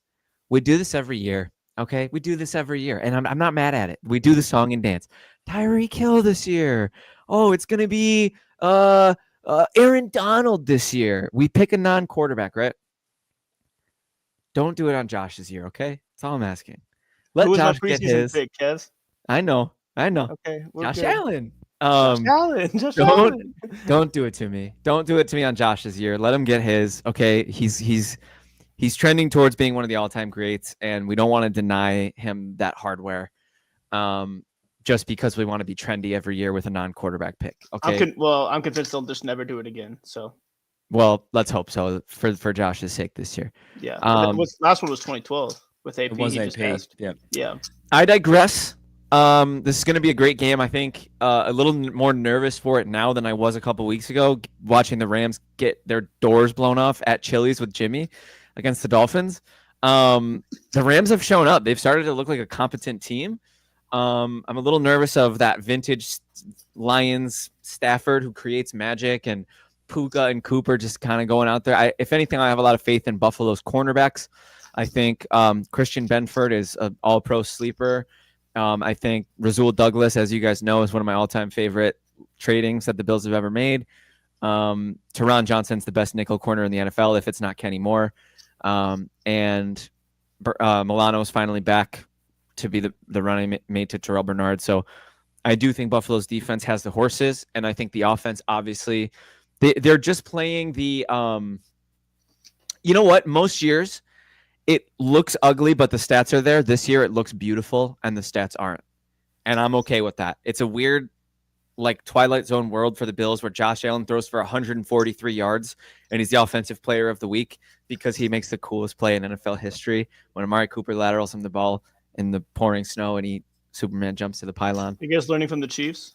we do this every year. Okay, we do this every year, and I'm not mad at it. We do the song and dance. Tyreek Hill this year. Oh, it's gonna be Aaron Donald this year. We pick a non-quarterback, right? Don't do it on Josh's year, okay? That's all I'm asking. Let Who was Josh my get preseason his. pick, Kev? I know. Okay, we're Josh good. Allen. Josh Allen. Josh don't- Allen. Don't do it to me. Don't do it to me on Josh's year. Let him get his. Okay, he's trending towards being one of the all-time greats, and we don't want to deny him that hardware. Just because we want to be trendy every year with a non-quarterback pick. Okay. I'm convinced they'll just never do it again. So Well, let's hope so for Josh's sake this year. yeah, last one was 2012 with AP. It was He AP. just passed. Yeah. Yeah. I digress. This is going to be a great game. I think a little more nervous for it now than I was a couple weeks ago, watching the Rams get their doors blown off at Chili's with Jimmy against the Dolphins. The Rams have shown up. They've started to look like a competent team. I'm a little nervous of that vintage Lions Stafford who creates magic and Puka and Cooper just kind of going out there. If anything, I have a lot of faith in Buffalo's cornerbacks. I think Christian Benford is an all-pro sleeper. I think Rasul Douglas, as you guys know, is one of my all-time favorite tradings that the Bills have ever made. Teron Johnson's the best nickel corner in the NFL, if it's not Kenny Moore. And Milano's finally back to be the running mate to Terrell Bernard. So I do think Buffalo's defense has the horses, and I think the offense, obviously, they're just playing the you know what? Most years it looks ugly, but the stats are there. This year it looks beautiful, and the stats aren't. And I'm okay with that. It's a weird, like, Twilight Zone world for the Bills where Josh Allen throws for 143 yards, and he's the offensive player of the week because he makes the coolest play in NFL history when Amari Cooper laterals him the ball in the pouring snow and Superman jumps to the pylon. You guys learning from the Chiefs?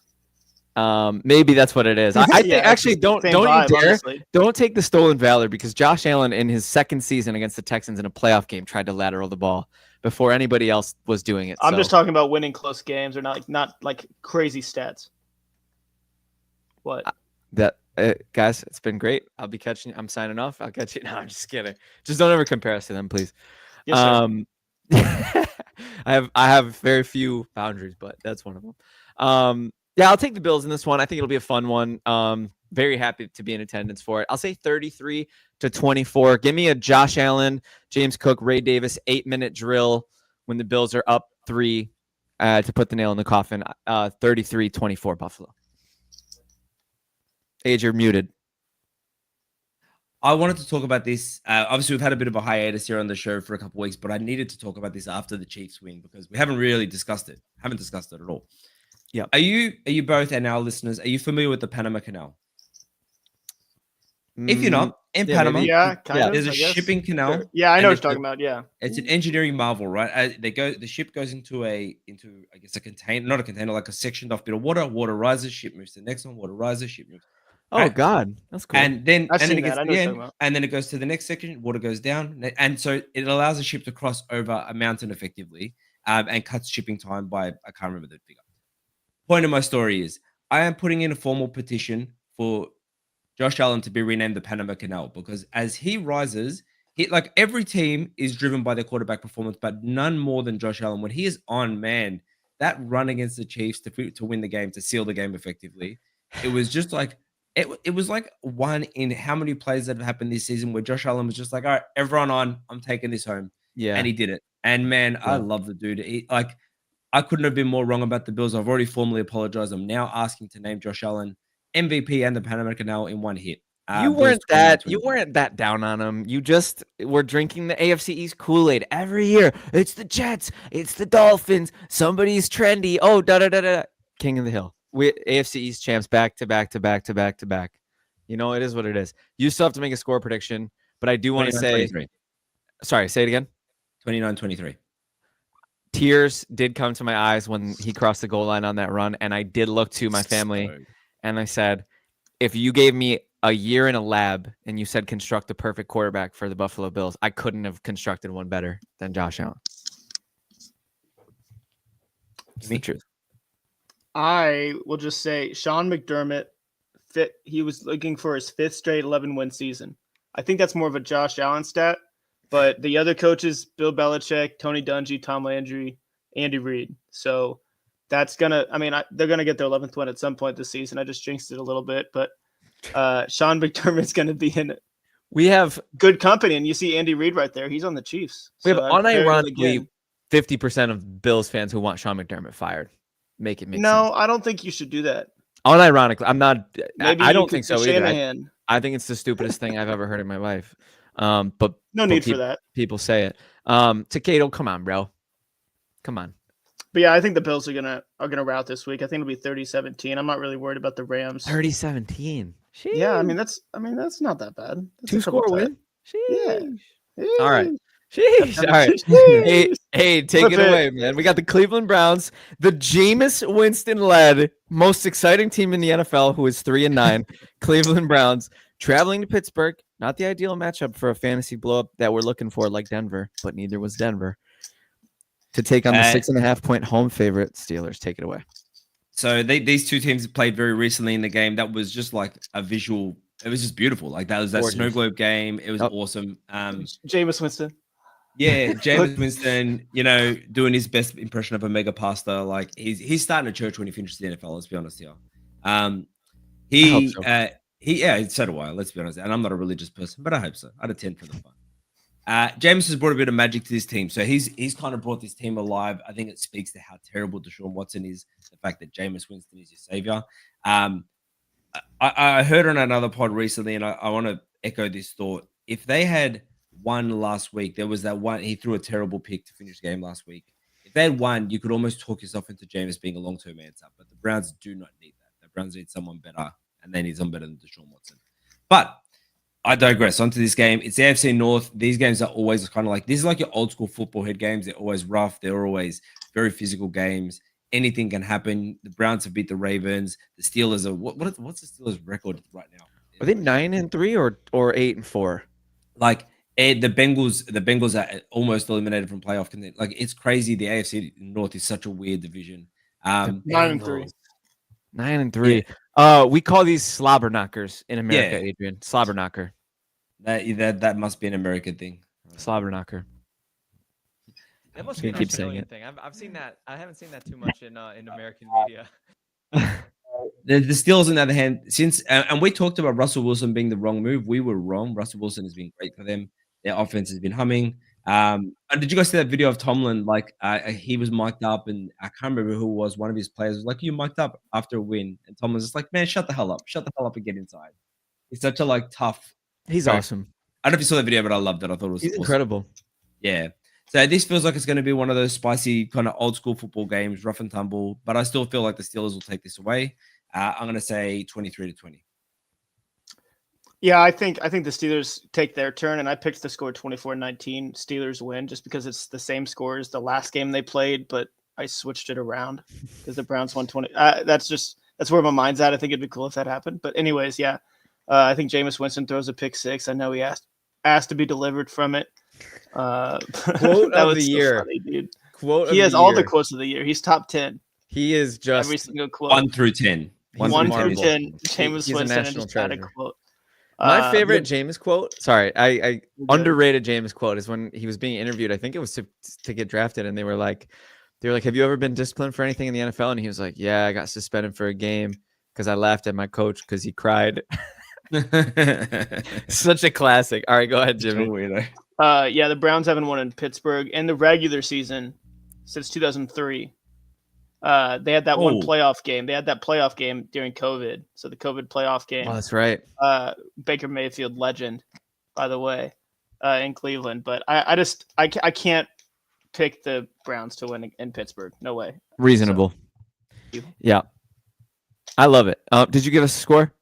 Maybe that's what it is. I think actually don't you dare honestly. don't take the stolen valor because Josh Allen in his second season against the Texans in a playoff game tried to lateral the ball before anybody else was doing it. I'm just talking about winning close games or not like crazy stats. What? Guys, it's been great. I'll be catching. I'm signing off. I'll catch you. No, I'm just kidding. Just don't ever compare us to them, please. Yes, sir. I have very few boundaries, but that's one of them. Yeah, I'll take the Bills in this one. I think it'll be a fun one. Very happy to be in attendance for it. I'll say 33-24. Give me a Josh Allen, James Cook, Ray Davis 8-minute drill when the Bills are up 3 to put the nail in the coffin. 33-24 Buffalo. Age, you're muted. I wanted to talk about this. Obviously, we've had a bit of a hiatus here on the show for a couple of weeks, but I needed to talk about this after the Chiefs win because we haven't really discussed it. Haven't discussed it at all. Yeah. Are you both and our listeners? Are you familiar with the Panama Canal? If you're not, in Panama, Yeah, kind of. there's a I guess. shipping canal. Yeah, I and know what it's you're talking about. Yeah. It's an engineering marvel, right? The ship goes into I guess a container, not a container, like a sectioned off bit of water. Water rises, ship moves to the next one. Water rises, ship moves. Oh Right. God, that's cool. And then I've and then seen it gets that. I to know the what you're end, talking about. and then it goes to the next section. Water goes down, and so it allows a ship to cross over a mountain effectively. and cuts shipping time by, I can't remember the figure. Point of my story is I am putting in a formal petition for Josh Allen to be renamed the Panama Canal, because as he rises, like every team is driven by their quarterback performance, but none more than Josh Allen. When he is on, man, that run against the Chiefs to win the game, to seal the game effectively, it was just like it was like one in how many plays that have happened this season where Josh Allen was just like, all right, everyone on, I'm taking this home. Yeah. And he did it. And man, I love the dude. I couldn't have been more wrong about the Bills. I've already formally apologized. I'm now asking to name Josh Allen MVP and the Panama Canal in one hit. You weren't that down on him. You just were drinking the AFC East Kool-Aid every year. It's the Jets. It's the Dolphins. Somebody's trendy. Oh, da-da-da-da. King of the Hill. We AFC East champs back to back to back to back to back. You know, it is what it is. You still have to make a score prediction, but I do want to say, sorry, say it again. 29-23. Tears did come to my eyes when he crossed the goal line on that run, and I did look to my family and I said, if you gave me a year in a lab and you said construct the perfect quarterback for the Buffalo Bills, I couldn't have constructed one better than Josh Allen. It's the truth. I will just say Sean McDermott he was looking for his 5th straight 11-win season. I think that's more of a Josh Allen stat, but the other coaches, Bill Belichick, Tony Dungy, Tom Landry, Andy Reid. So that's they're going to get their 11th win at some point this season. I just jinxed it a little bit, but Sean McDermott's going to be in it. We have good company, and you see Andy Reid right there. He's on the Chiefs. We have unironically 50% of Bills fans who want Sean McDermott fired. Make it make sense. I don't think you should do that. Unironically, I'm not. Maybe I don't think so either. I think it's the stupidest thing I've ever heard in my life. But no need for that. People say it. Takado, come on, bro. Come on. But yeah, I think the Bills are gonna rout this week. I think it'll be 30-17. I'm not really worried about the Rams. 30-17. Yeah, I mean that's not that bad. That's 2-score win. Yeah. All right. Sheesh. All right. Hey, take it away, man. We got the Cleveland Browns, the Jameis Winston-led most exciting team in the NFL, who is 3-9. Cleveland Browns traveling to Pittsburgh. Not the ideal matchup for a fantasy blow-up that we're looking for, like Denver, but neither was Denver. To take on the 6.5-point home favorite Steelers. Take it away. So these two teams played very recently in the game. That was just like a visual. It was just beautiful. Like that was that snow globe game. It was awesome. Jameis Winston. Yeah, Jameis Winston, doing his best impression of a mega pastor. Like he's starting a church when he finishes the NFL. Let's be honest here. So do I. Let's be honest. And I'm not a religious person, but I hope so. I'd attend for the fun. Jameis has brought a bit of magic to this team, so he's kind of brought this team alive. I think it speaks to how terrible Deshaun Watson is. The fact that Jameis Winston is your savior. I heard on another pod recently, and I want to echo this thought. If they had won last week, there was that one. He threw a terrible pick to finish the game last week. If they had won, you could almost talk yourself into Jameis being a long-term answer. But the Browns do not need that. The Browns need someone better, and they need someone better than Deshaun Watson. But I digress. Onto this game. It's the AFC North. These games are always kind of like, this is like your old school football head games. They're always rough. They're always very physical games. Anything can happen. The Browns have beat the Ravens. The Steelers are what's the Steelers record right now? Are they 9-3 or 8-4? Like the Bengals are almost eliminated from playoff contention. Like it's crazy. The AFC North is such a weird division. 9-3. 9-3. We call these slobber knockers in America, Adrian. Slobber knocker. That must be an American thing. Slobber knocker. That must be an Australian thing. I've seen that. I haven't seen that too much in American media. The Steelers, on the other hand, and we talked about Russell Wilson being the wrong move. We were wrong. Russell Wilson has been great for them. Their offense has been humming. Did you guys see that video of Tomlin? Like he was mic'd up, and I can't remember who it was. One of his players was like, "You mic'd up after a win," and Tomlin's just like, "Man, shut the hell up! Shut the hell up and get inside." He's such a tough. He's awesome. I don't know if you saw that video, but I loved it. I thought it was awesome. Incredible. Yeah. So this feels like it's going to be one of those spicy kind of old school football games, rough and tumble. But I still feel like the Steelers will take this away. I'm going to say 23-20. Yeah, I think the Steelers take their turn, and I picked the score 24-19. Steelers win just because it's the same score as the last game they played, but I switched it around because the Browns won 20. That's where my mind's at. I think it'd be cool if that happened. But anyways, yeah, I think Jameis Winston throws a pick six. I know he asked to be delivered from it. Quote of the year. Funny, dude. quote. He of has the all the year. quotes of the year. He's top 10. He is Every just single quote. 1 through 10. He's a 1 through marvel. 10. Jameis He's a Winston and national just had a treasure. quote. my favorite the- Jameis quote. Sorry, I You're good. underrated Jameis quote is when he was being interviewed. I think it was to get drafted, and they were like, "Have you ever been disciplined for anything in the NFL?" And he was like, "Yeah, I got suspended for a game because I laughed at my coach because he cried." Such a classic. All right, go ahead, Jimmy. Yeah, the Browns haven't won in Pittsburgh in the regular season since 2003. They had that one Oh. playoff game. They had that playoff game during COVID. So the COVID playoff game. Oh, that's right. Baker Mayfield legend, by the way, in Cleveland. But I can't pick the Browns to win in Pittsburgh. No way. Reasonable. So- Yeah, I love it. Did you give us a score?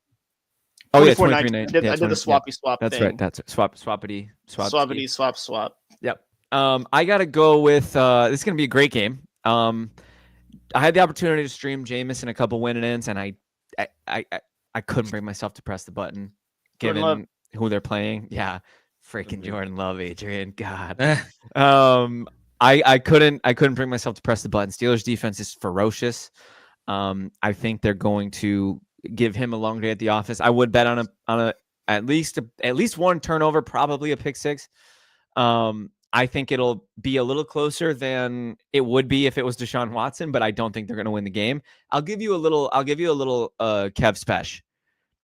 Oh yeah, 24-19. 23-9. I did the swappy swap That's thing. right. That's it. Swappity swap. Swappity swap. Yep. I gotta go with this is gonna be a great game. I had the opportunity to stream Jameis in a couple win-ins, and I couldn't bring myself to press the button, Jordan Love. given who they're playing. Yeah, freaking Jordan Love, Adrian. God. Eh, I couldn't bring myself to press the button. Steelers defense is ferocious. I think they're going to give him a long day at the office. I would bet on a at least one turnover, probably a pick six. I think it'll be a little closer than it would be if it was Deshaun Watson, but I don't think they're going to win the game. I'll give you a little Kev Spesh.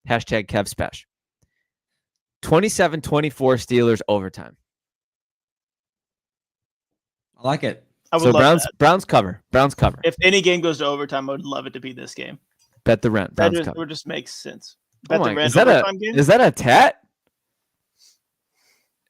Hashtag Kev Spesh. 27-24 Steelers overtime. I like it. I would So love that. Browns cover. Browns cover. If any game goes to overtime, I would love it to be this game. Bet the rent. That Browns cover. would just makes sense. Oh Bet my- the Rand is that overtime game. Is that a tat?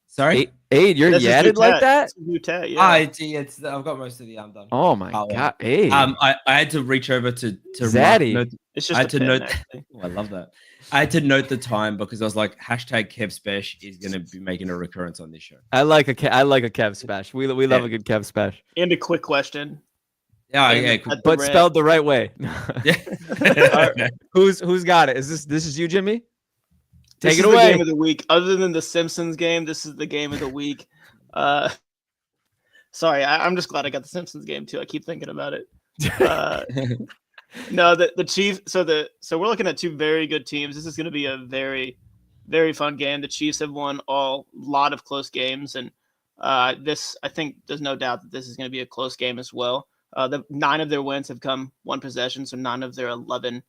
Sorry. Aid, you're That's his new yatted like tat. that? That's his new tat, yeah. It's I've got most of the arm done. Oh my Oh, god. Aid. I had to reach over to Zaddy. note. It's I just had a to pin, note. actually. Oh, I love that. I had to note the time because I was like, hashtag Kev Spesh is going to be making a recurrence on this show. I like a Kev Spesh. We love a good Kev Spesh. And a quick question. Yeah, And yeah. at the But Rand- spelled the right way. Yeah. Who's got it? This is you, Jimmy? This Take is it the away. game of the week. Other than the Simpsons game, this is the game of the week. Sorry, I'm just glad I got the Simpsons game too. I keep thinking about it. No, the Chiefs. So we're looking at two very good teams. This is going to be a very, very fun game. The Chiefs have won a lot of close games, and this, I think, there's no doubt that this is going to be a close game as well. 9 of their wins have come one possession, so 9 of their 11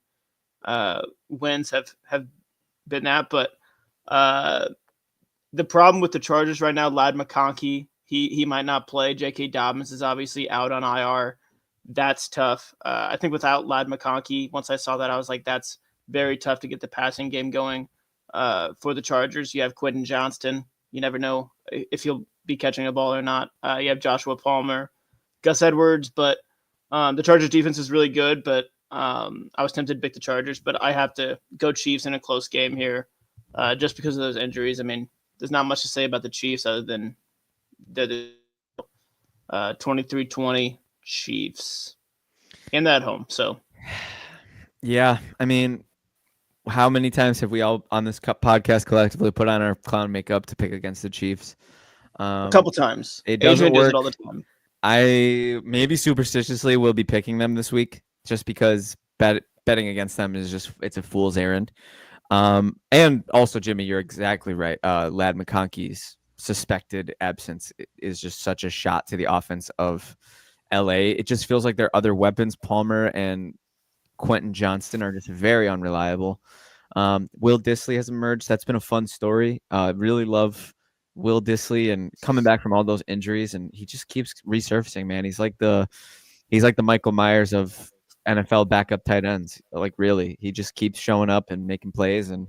wins have been that. But the problem with the Chargers right now, Ladd McConkey, he might not play. J.K. Dobbins is obviously out on IR. That's tough. I think without Ladd McConkey, once I saw that, I was like, that's very tough to get the passing game going for the Chargers. You have Quentin Johnston. You never know if he'll be catching a ball or not. You have Joshua Palmer, Gus Edwards, but the Chargers defense is really good, but I was tempted to pick the Chargers, but I have to go Chiefs in a close game here just because of those injuries. I mean, there's not much to say about the Chiefs other than the 23-20 Chiefs and at home. So, Yeah, I mean, how many times have we all on this podcast collectively put on our clown makeup to pick against the Chiefs? a couple times. It doesn't Adrian does work. it all the time. I maybe superstitiously will be picking them this week just because betting against them is it's a fool's errand. And also, Jimmy, you're exactly right. Ladd McConkey's suspected absence is just such a shot to the offense of LA. It just feels like their other weapons, Palmer and Quentin Johnston, are just very unreliable. Will Dissly has emerged. That's been a fun story. Really love Will Dissly and coming back from all those injuries, and he just keeps resurfacing, man. He's like the Michael Myers of NFL backup tight ends. Like, really, he just keeps showing up and making plays, and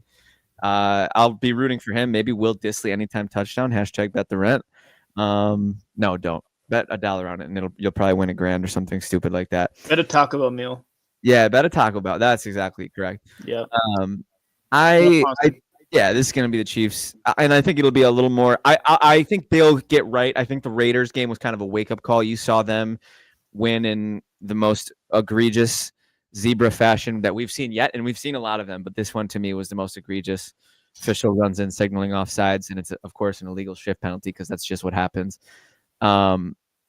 I'll be rooting for him. Maybe Will Dissly anytime touchdown. Hashtag bet the rent. No, don't bet $1 on it, and you'll probably win $1,000 or something stupid like that. Bet a Taco Bell meal. Yeah, bet a Taco Bell. That's exactly correct. Yeah. Yeah, this is going to be the Chiefs, and I think it'll be a little more. I think they'll get right. I think the Raiders game was kind of a wake up call. You saw them win in the most egregious zebra fashion that we've seen yet, and we've seen a lot of them, but this one to me was the most egregious. Official runs in signaling offsides, and it's of course an illegal shift penalty because that's just what happens.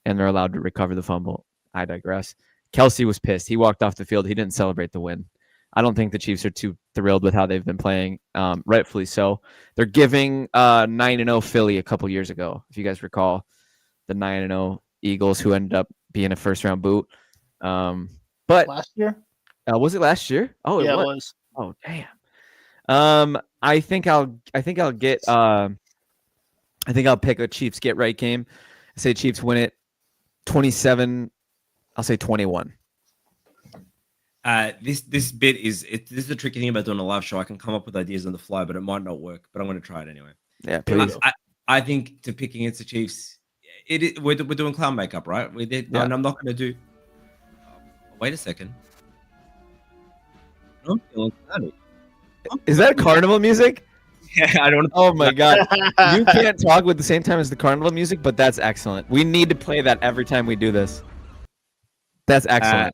and they're allowed to recover the fumble. I digress. Kelsey was pissed. He walked off the field. He didn't celebrate the win. I don't think the Chiefs are too thrilled with how they've been playing. Rightfully so. They're giving 9-0 Philly a couple years ago, if you guys recall, the 9-0 Eagles who ended up being a first-round boot. But Last year? was it last year? Oh, Yeah, it it was. was. Oh, damn. I think I'll get. I think I'll pick a Chiefs get right game. I say Chiefs win it 27. I'll say 21. This bit is this is the tricky thing about doing a live show. I can come up with ideas on the fly, but it might not work. But I'm going to try it anyway. Yeah, please. I think to pick against the Chiefs, we're doing clown makeup, right? We did, Yeah. and I'm not going to do. Wait a second. I'm feeling clowny. Is that carnival music? Yeah, I don't. Oh my god. You can't talk with the same time as the carnival music, but that's excellent. We need to play that every time we do this. That's excellent.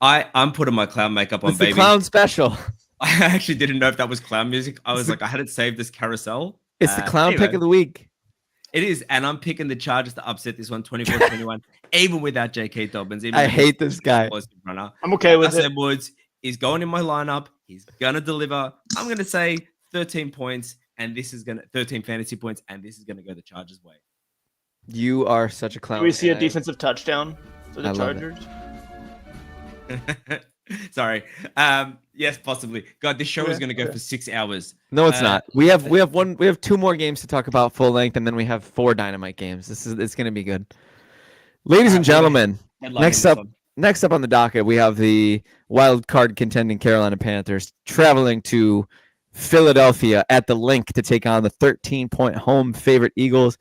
I'm putting my clown makeup on, It's the baby. clown special. I actually didn't know if that was clown music. I was like, I had it saved as carousel. It's the clown anyway, pick of the week. It is, and I'm picking the Chargers to upset this one 24-21, even without J.K. Dobbins. Even I if hate this guy. runner. I'm okay with it. Gus Edwards is going in my lineup. He's gonna deliver. I'm gonna say 13 points, and this is gonna 13 fantasy points, and this is gonna go the Chargers' way. You are such a clown. Do we see a and I- defensive touchdown for the I love it. Chargers? Sorry. Yes, possibly. God, this show is Yeah, gonna go yeah. for 6 hours. No, it's not. We have 2 more games to talk about full length, and then we have 4 dynamite games. It's gonna be good. Ladies and gentlemen, next up on the docket, we have the wild card contending Carolina Panthers traveling to Philadelphia at the Link to take on the 13-point home favorite Eagles.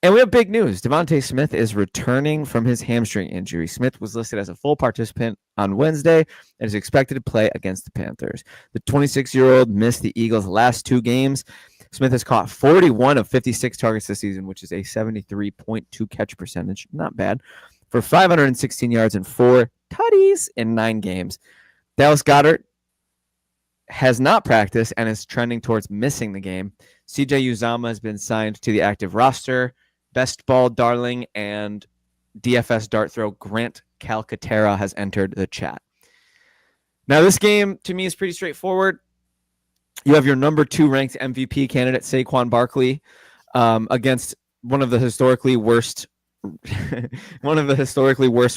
And we have big news. Devontae Smith is returning from his hamstring injury. Smith was listed as a full participant on Wednesday and is expected to play against the Panthers. The 26-year-old missed the Eagles' last 2 games. Smith has caught 41 of 56 targets this season, which is a 73.2 catch percentage. Not bad. For 516 yards and 4 tutties in 9 games. Dallas Goedert has not practiced and is trending towards missing the game. CJ Uzama has been signed to the active roster. Best ball darling and DFS dart throw Grant Calcaterra has entered the chat. Now, this game to me is pretty straightforward. You have your number 2 ranked MVP candidate Saquon Barkley against one of the historically worst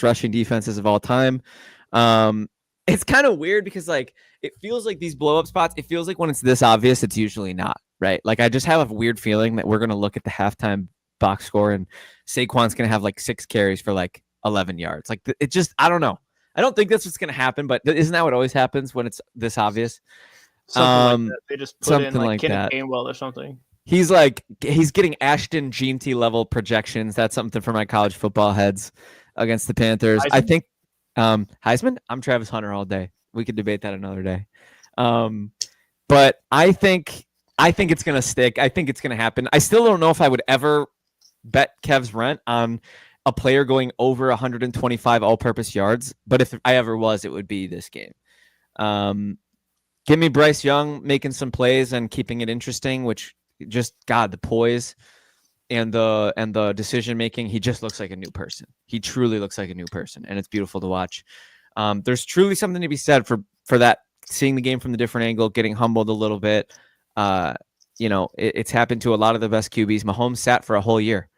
rushing defenses of all time. It's kind of weird because like it feels like these blow up spots. It feels like when it's this obvious, it's usually not, right? Like I just have a weird feeling that we're gonna look at the halftime box score and Saquon's gonna have like 6 carries for like 11 yards. Like it just, I don't know. I don't think that's what's gonna happen, but isn't that what always happens when it's this obvious? Something like that. They just put in something like like Kenneth that. Gainwell or something. He's getting Ashton Jeanty level projections. That's something for my college football heads against the Panthers. I Heisman? think Heisman. I'm Travis Hunter all day. We could debate that another day. But I think it's gonna stick. I think it's gonna happen. I still don't know if I would ever bet Kev's rent on a player going over 125 all-purpose yards. But if I ever was, it would be this game. Give me Bryce Young making some plays and keeping it interesting, which just God, the poise and the decision making, he just looks like a new person. He truly looks like a new person, and it's beautiful to watch. There's truly something to be said for that, seeing the game from the different angle, getting humbled a little bit. It's happened to a lot of the best QBs. Mahomes sat for a whole year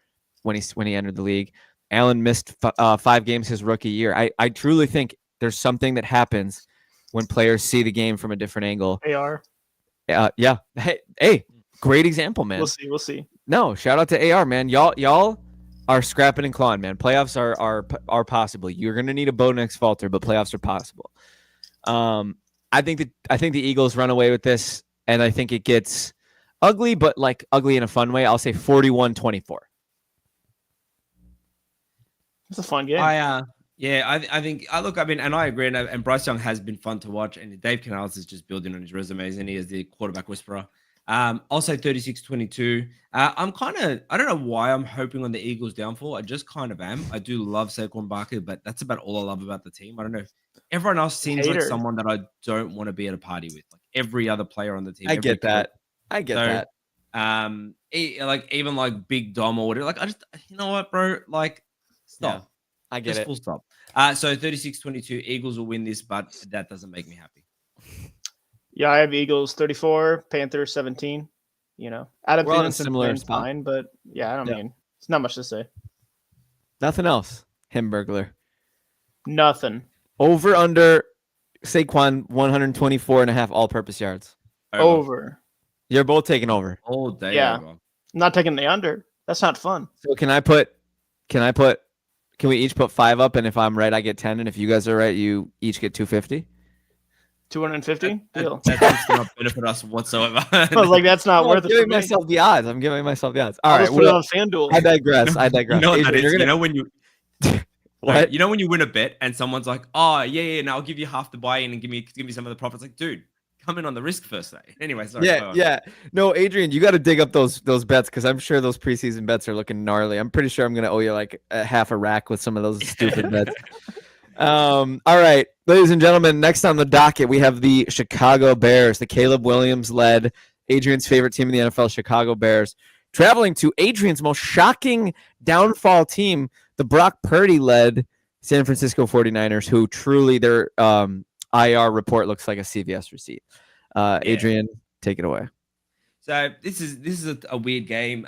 when he entered the league. Allen missed 5 games his rookie year. I truly think there's something that happens when players see the game from a different angle. AR. Yeah. Hey, great example, man. We'll see. No, shout out to AR, man. Y'all are scrapping and clawing, man. Playoffs are possible. You're gonna need a Bo Nix falter, but playoffs are possible. I think the Eagles run away with this, and I think it gets ugly, but like ugly in a fun way. I'll say 41-24. It's a fun game. I think and I agree, and Bryce Young has been fun to watch, and Dave Canales is just building on his resumes, and he is the quarterback whisperer. I'll say 36-22. I don't know why I'm hoping on the Eagles' downfall. I just kind of am. I do love Saquon Barkley, but that's about all I love about the team. I don't know. Everyone else seems like someone that I don't want to be at a party with. Like every other player on the team. I get that. Even like Big Dom or whatever. Like I just, you know what, bro? Like Stop. I get Just it. full stop. So 36-22, Eagles will win this, but that doesn't make me happy. Yeah, I have Eagles 34, Panthers 17. You know, Adam We're on a Thielen's similar been spot. fine, but yeah, I don't Yeah. mean it's not much to say. Nothing else. Hamburglar. Nothing. Over under Saquon 124.5 all-purpose yards. Over. You're both taking over. All day. Yeah. Over. I'm not taking the under. That's not fun. So can we each put 5 up, and if I'm right, I get 10, and if you guys are right, you each get 250? 250? Deal. That seems to not benefit us whatsoever. I was like, that's not worth I'm it for giving me. myself the odds. I'm giving myself the odds. All I'll right. just put it Well, on FanDuel. I digress. I digress. You know what that Adrian, is? you're You gonna- know when you What? You know when you win a bet and someone's like, "Oh yeah, now I'll give you half the buy-in and give me some of the profits." Like, dude, come in on the risk first, though. Anyway, sorry. go on. Yeah. No, Adrian, you got to dig up those bets because I'm sure those preseason bets are looking gnarly. I'm pretty sure I'm gonna owe you like a half a rack with some of those stupid bets. All right, ladies and gentlemen, next on the docket we have the Chicago Bears, the Caleb Williams led, Adrian's favorite team in the NFL, Chicago Bears, traveling to Adrian's most shocking downfall team, the Brock Purdy led San Francisco 49ers, who truly their IR report looks like a CVS receipt. Adrian, take it away. So this is a weird game.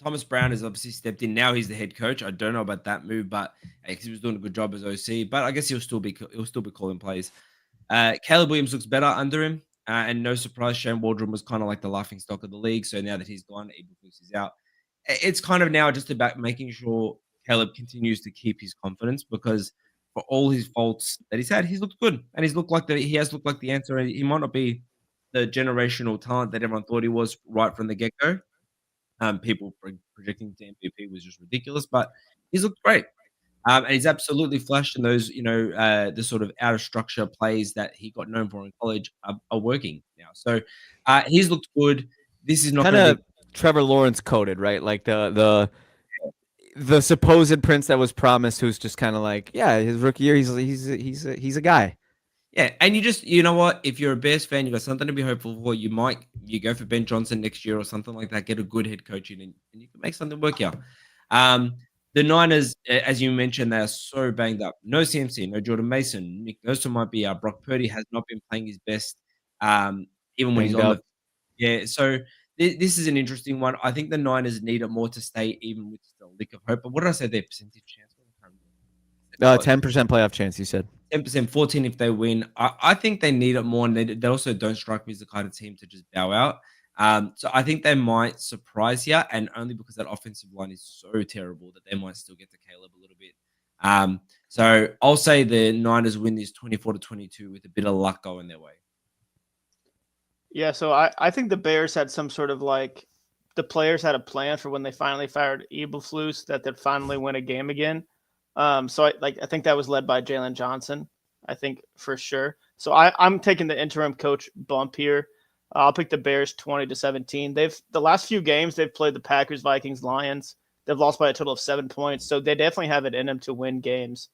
Thomas Brown has obviously stepped in. Now he's the head coach. I don't know about that move, but because he was doing a good job as OC, but I guess he'll still be calling plays. Caleb Williams looks better under him, and no surprise, Shane Waldron was kind of like the laughing stock of the league. So now that he's gone, Eberflus is out. It's kind of now just about making sure Caleb continues to keep his confidence, because for all his faults that he's had, he's looked good, and he has looked like the answer. He might not be the generational talent that everyone thought he was right from the get-go. People projecting to MVP was just ridiculous, but he's looked great. And he's absolutely flashed, and those, the sort of out of structure plays that he got known for in college are working now. So he's looked good. This is not Kind going of Trevor Lawrence coded, right? Like the supposed prince that was promised, who's just kind of like, yeah, his rookie year, he's a guy. Yeah, and you know what? If you're a Bears fan, you got something to be hopeful for. You go for Ben Johnson next year or something like that. Get a good head coach in, and you can make something work out. The Niners, as you mentioned, they are so banged up. No CMC, no Jordan Mason. Nick Nurse might be out. Brock Purdy has not been playing his best, even when he's on the. Yeah, so this is an interesting one. I think the Niners need it more to stay even with the lick of hope. But what did I say? Their percentage chance? 10% playoff chance, you said. 10%, 14 if they win. I think they need it more, and they also don't strike me as the kind of team to just bow out. So I think they might surprise here, and only because that offensive line is so terrible that they might still get to Caleb a little bit. So I'll say the Niners win this 24-22 with a bit of luck going their way. Yeah, so I think the Bears had some sort of like the players had a plan for when they finally fired Eberflus that they'd finally win a game again. So I think that was led by Jalen Johnson, I think for sure. So I'm taking the interim coach bump here. I'll pick the Bears 20-17. The last few games they've played the Packers, Vikings, Lions. They've lost by a total of 7 points, so they definitely have it in them to win games.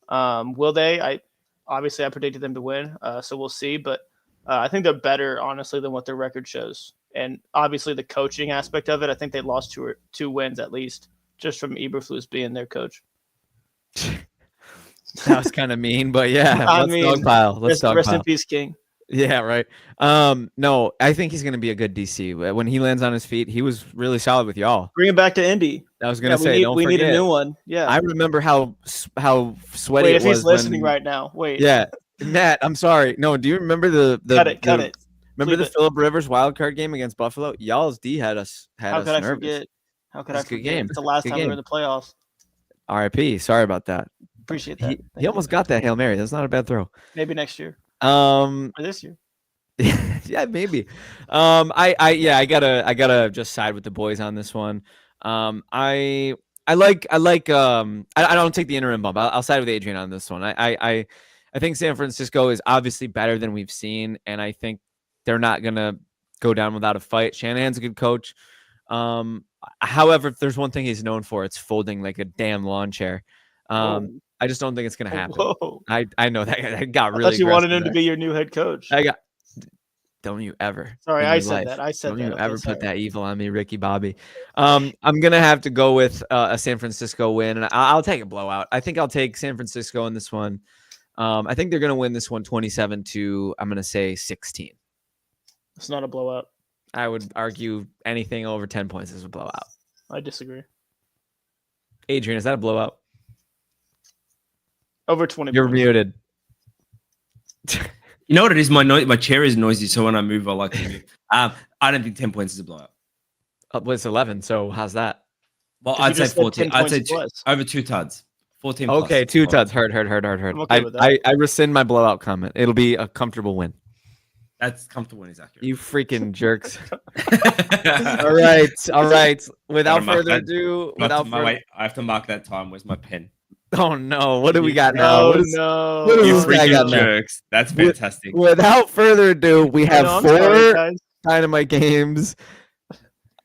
Will they? I predicted them to win, so we'll see. But I think they're better, honestly, than what their record shows. And obviously the coaching aspect of it, I think they lost two wins at least, just from Eberflus being their coach. That was kind of mean, but yeah, let's dogpile. Let's dogpile. Rest in peace, King. Yeah, right. No, I think he's going to be a good DC. When he lands on his feet, he was really solid with y'all. Bring him back to Indy. I was going to say, we need a new one. Yeah. I remember how sweaty Wait, it if was. he's listening right now. Wait. Yeah, Matt, I'm sorry. No, do you remember the cut it. Remember the Phillip Rivers wildcard game against Buffalo? Y'all's D had us nervous. I forget? How could I forget? Good game. It's the last time we were in the playoffs. RIP. Sorry about that. Appreciate that. He almost got that Hail Mary. That's not a bad throw. Maybe next year. Or this year. Yeah, maybe. I gotta just side with the boys on this one. I don't take the interim bump. I'll side with Adrian on this one. I think San Francisco is obviously better than we've seen, and I think they're not gonna go down without a fight. Shanahan's a good coach. However, if there's one thing he's known for, it's folding like a damn lawn chair. I just don't think it's gonna happen. Whoa. I know that I got really. I thought you wanted him to be your new head coach. Don't you ever. Sorry, in I your said life. that. I said Don't that. you Okay, ever sorry. put that evil on me, Ricky Bobby. I'm gonna have to go with a San Francisco win, and I'll take a blowout. I think I'll take San Francisco in this one. I think they're gonna win this one 27 to, I'm gonna say 16. It's not a blowout. I would argue anything over 10 points is a blowout. I disagree. Adrian, is that a blowout? Over 20 You're points. muted. You know what it is? My chair is noisy, so when I move, I like to move. I don't think 10 points is a blowout. Well, it's 11, so how's that? Well, 'Cause you I'd say just said 14. 10 I'd say points plus. over 2 tuds. 14 Okay, plus. 2 tuds. Heard. I'm okay with that. I rescind my blowout comment. It'll be a comfortable win. That's comfortable and is accurate. You freaking jerks. All right. Without mark further that. ado, Wait, I have to mark that time. Where's my pen? oh no, what do we got now? Oh, What is- no. what is You this guy freaking got now? jerks. That's With- fantastic. Without further ado, we I have know, I'm 4 sorry, guys. Dynamite games.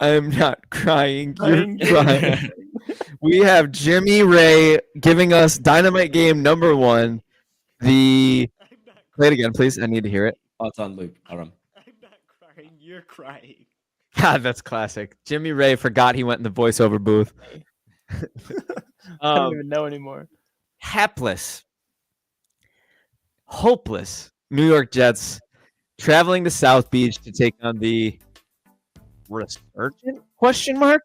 I'm not crying. I'm You're crying. We have Jimmy Ray giving us Dynamite game number 1. Play it again, please. I need to hear it. Oh, it's on loop. Hold on. I'm not crying. You're crying. God, that's classic. Jimmy Ray forgot he went in the voiceover booth. I don't even know anymore. Hapless, hopeless New York Jets traveling to South Beach to take on the resurgent question mark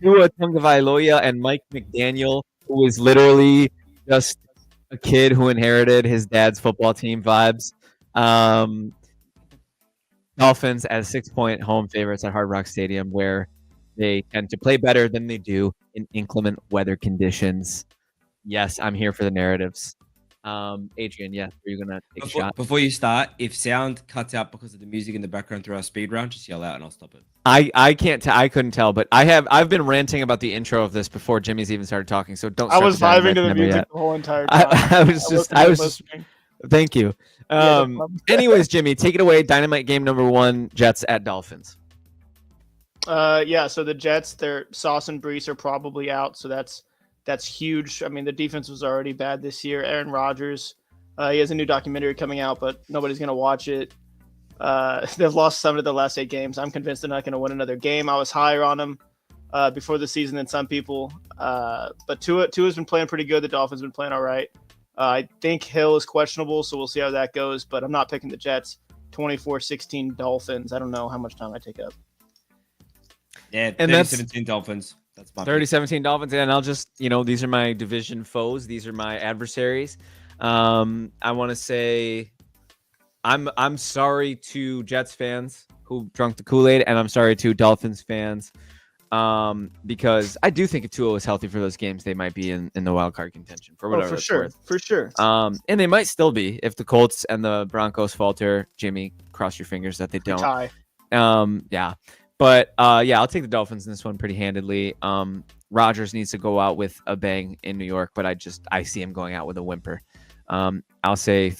Tua Tagovailoa and Mike McDaniel, who is literally just a kid who inherited his dad's football team vibes. Dolphins as 6-point home favorites at Hard Rock Stadium, where they tend to play better than they do in inclement weather conditions. Yes, I'm here for the narratives. Adrian, yes, are you gonna take a shot? Before you start, if sound cuts out because of the music in the background through our speed round, just yell out and I'll stop it. I can't. I couldn't tell, but I've been ranting about the intro of this before Jimmy's even started talking. So don't. I start was the Dynamite vibing to the timer music yet. the whole entire time. I was just. listening. Thank you. Yeah, no problem. Anyways, Jimmy, take it away. Dynamite game number 1: Jets at Dolphins. Yeah, so the Jets, their Sauce and Brees are probably out, so that's huge. I mean, the defense was already bad this year. Aaron Rodgers, he has a new documentary coming out, but nobody's going to watch it. They've lost 7 of the last 8 games. I'm convinced they're not going to win another game. I was higher on them before the season than some people. But Tua's been playing pretty good. The Dolphins have been playing all right. I think Hill is questionable, so we'll see how that goes. But I'm not picking the Jets. 24-16 Dolphins. I don't know how much time I take up. Yeah, And that's- 17 Dolphins. That's my 30-17 Dolphins, and I'll just, these are my division foes. These are my adversaries. I want to say I'm sorry to Jets fans who drunk the Kool-Aid, and I'm sorry to Dolphins fans because I do think if Tua was healthy for those games, they might be in the wild card contention for whatever it's worth. For sure. And they might still be if the Colts and the Broncos falter. Jimmy, cross your fingers that they don't. Tie. Yeah. But I'll take the Dolphins in this one pretty handedly. Rodgers needs to go out with a bang in New York, but I see him going out with a whimper. I'll say